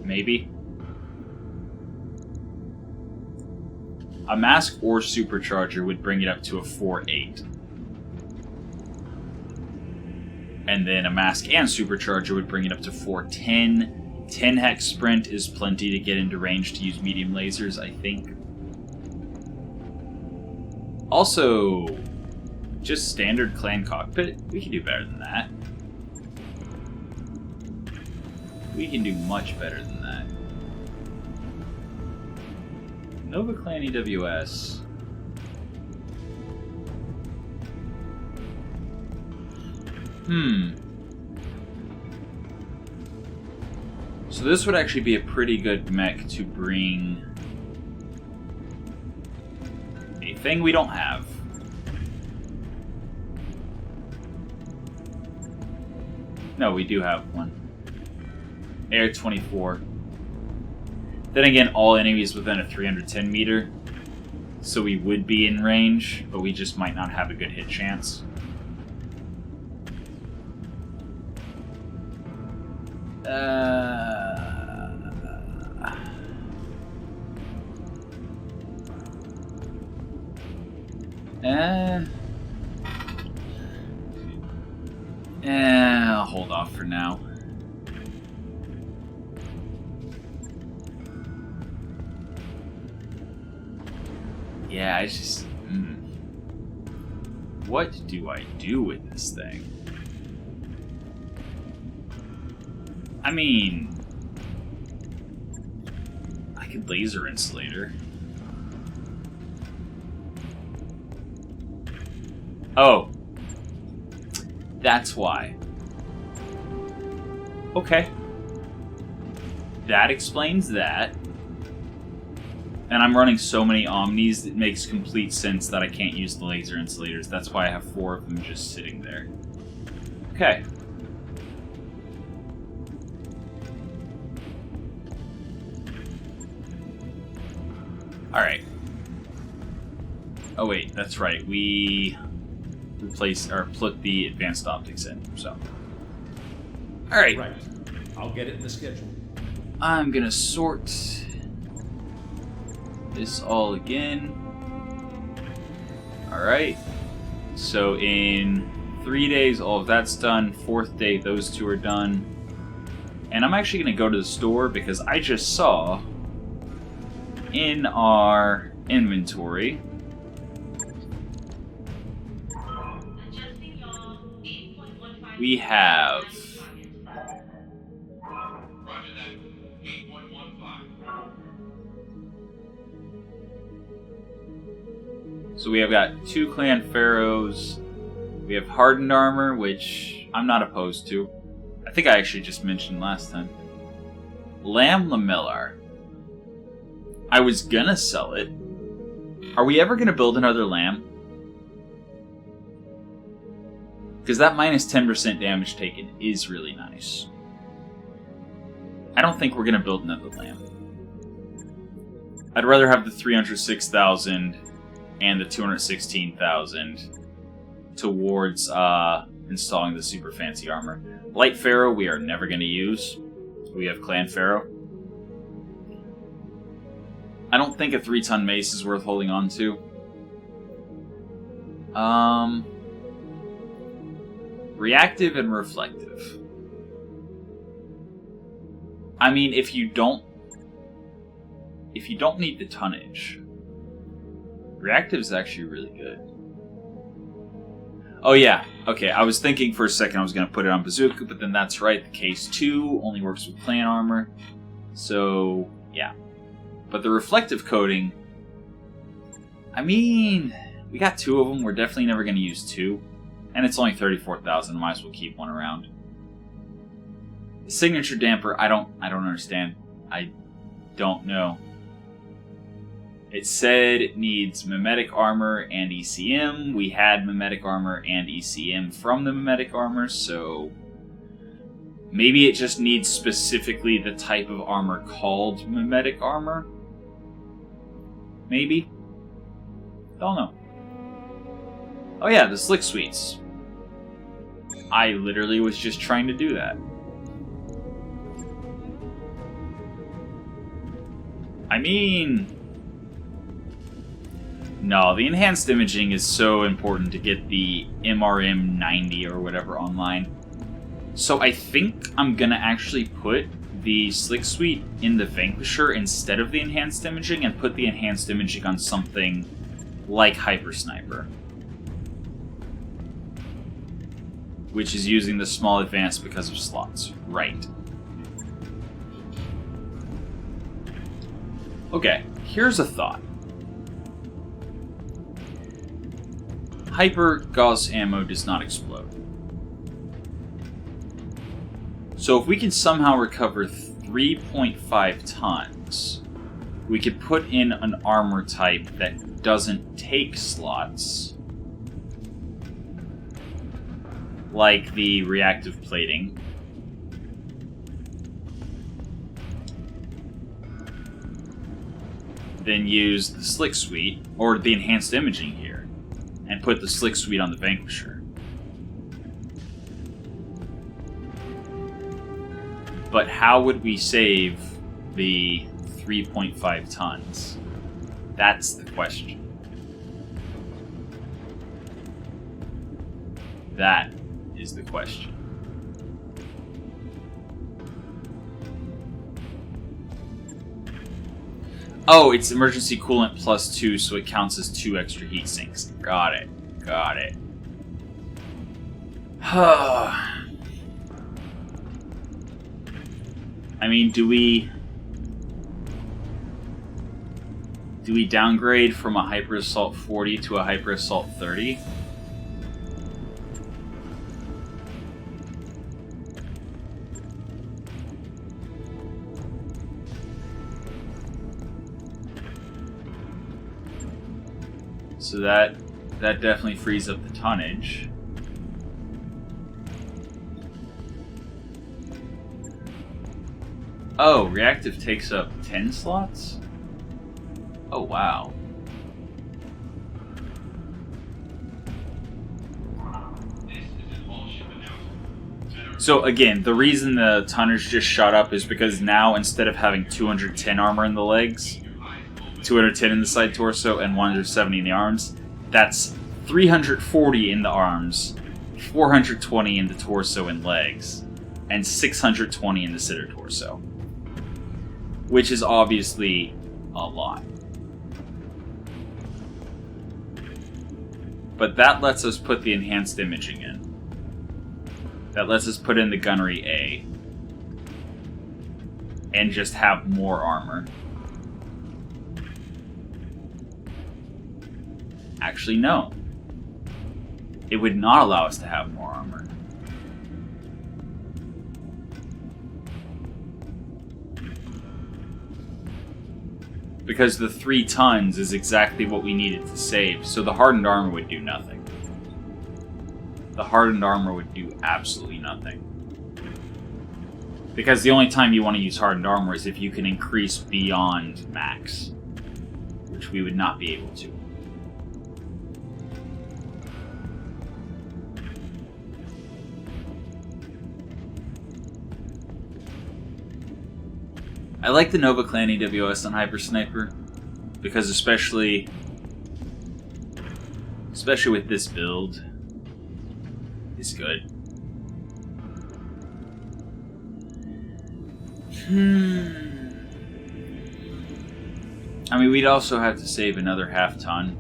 Maybe. A mask or supercharger would bring it up to a 4.8. And then a mask and supercharger would bring it up to 4.10. 10 hex sprint is plenty to get into range to use medium lasers, I think. Also, just standard clan cockpit, we can do better than that. We can do much better than that. Nova Clan EWS. So this would actually be a pretty good mech to bring a thing we don't have. No, we do have one. Air 24. Then again, all enemies within a 310 meter, so we would be in range, but we just might not have a good hit chance. I'll hold off for now. Yeah, I just... What do I do with this thing? I mean... I could laser insulator. Oh. That's why. Okay. That explains that. And I'm running so many omnis, it makes complete sense that I can't use the laser insulators. That's why I have 4 of them just sitting there. Okay. Alright. Oh wait, that's right. We replace or put the advanced optics in, so. Alright. Right. I'll get it in the schedule. I'm gonna sort this all again. Alright. So in 3 days, all of that's done. 4th day, those 2 are done. And I'm actually gonna go to the store because I just saw in our inventory we have so we have got 2 clan pharaohs. We have hardened armor, which I'm not opposed to. I think I actually just mentioned last time. Lamb lamellar. I was gonna sell it. Are we ever gonna build another lamb? Because that minus 10% damage taken is really nice. I don't think we're gonna build another lamb. I'd rather have the 306,000 and the 216,000 towards installing the super fancy armor. Light Pharaoh we are never gonna use. We have Clan Pharaoh. I don't think a 3-ton mace is worth holding on to. Reactive and reflective. I mean, if you don't need the tonnage, reactive is actually really good. Oh yeah, okay, I was thinking for a second I was going to put it on bazooka, but then that's right, the case 2 only works with clan armor. So, yeah. But the reflective coating, I mean, we got 2 of them. We're definitely never going to use 2. And it's only 34,000. Might as well keep 1 around. The signature damper, I don't understand. I don't know. It said it needs mimetic armor and ECM. We had mimetic armor and ECM from the mimetic armor, so maybe it just needs specifically the type of armor called mimetic armor. Maybe. Don't know. Oh yeah, the slick suites. I literally was just trying to do that. I mean, no, the enhanced imaging is so important to get the MRM 90 or whatever online. So I think I'm gonna actually put the slick suite in the Vanquisher instead of the enhanced imaging and put the enhanced imaging on something like Hyper Sniper, which is using the small advance because of slots. Right. Okay, here's a thought. Hyper Gauss ammo does not explode. So if we can somehow recover 3.5 tons, we could put in an armor type that doesn't take slots, like the reactive plating. Then use the slick suite, or the enhanced imaging here, and put the slick suite on the Vanquisher. But how would we save the 3.5 tons? That's the question. That is the question. Oh, it's emergency coolant +2, so it counts as 2 extra heat sinks. Got it. Got it. I mean, do we downgrade from a Hyper Assault 40 to a Hyper Assault 30? So that definitely frees up the tonnage. Oh, reactive takes up 10 slots? Oh, wow. So again, the reason the tonnage just shot up is because now instead of having 210 armor in the legs, 210 in the side torso, and 170 in the arms, that's 340 in the arms, 420 in the torso and legs, and 620 in the sitter torso. Which is obviously a lot. But that lets us put the enhanced imaging in. That lets us put in the gunnery A. And just have more armor. Actually, no. It would not allow us to have more armor. Because the 3 tons is exactly what we needed to save, so the hardened armor would do nothing. The hardened armor would do absolutely nothing. Because the only time you want to use hardened armor is if you can increase beyond max, which we would not be able to. I like the Nova Clan EWS on Hyper Sniper, because especially with this build, it's good. I mean, we'd also have to save another half ton.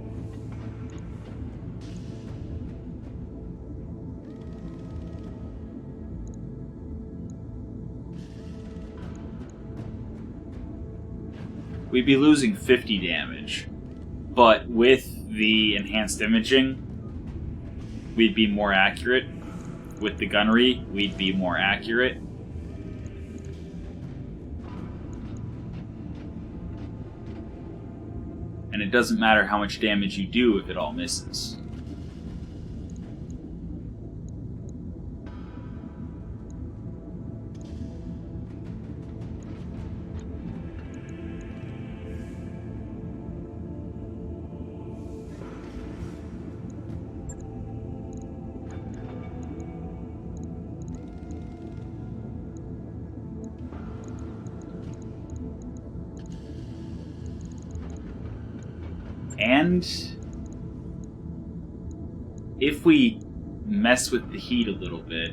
We'd be losing 50 damage, but with the enhanced imaging, we'd be more accurate. With the gunnery, we'd be more accurate. And it doesn't matter how much damage you do if it all misses. And if we mess with the heat a little bit,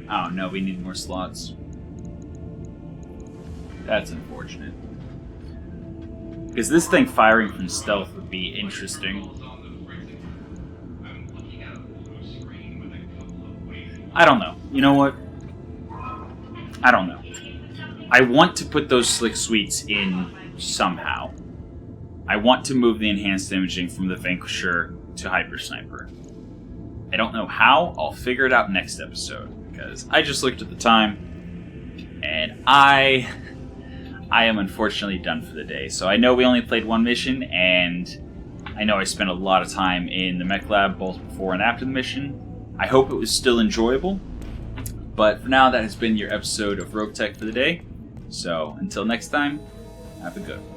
oh no, we need more slots. That's unfortunate. Because this thing firing from stealth would be interesting. I don't know. You know what? I don't know. I want to put those slick suites in somehow. I want to move the enhanced imaging from the Vanquisher to Hyper Sniper. I don't know how. I'll figure it out next episode, because I just looked at the time, and I am unfortunately done for the day. So I know we only played one mission, and I know I spent a lot of time in the mech lab, both before and after the mission. I hope it was still enjoyable. But for now, that has been your episode of Roguetech for the day. So until next time, have a good one.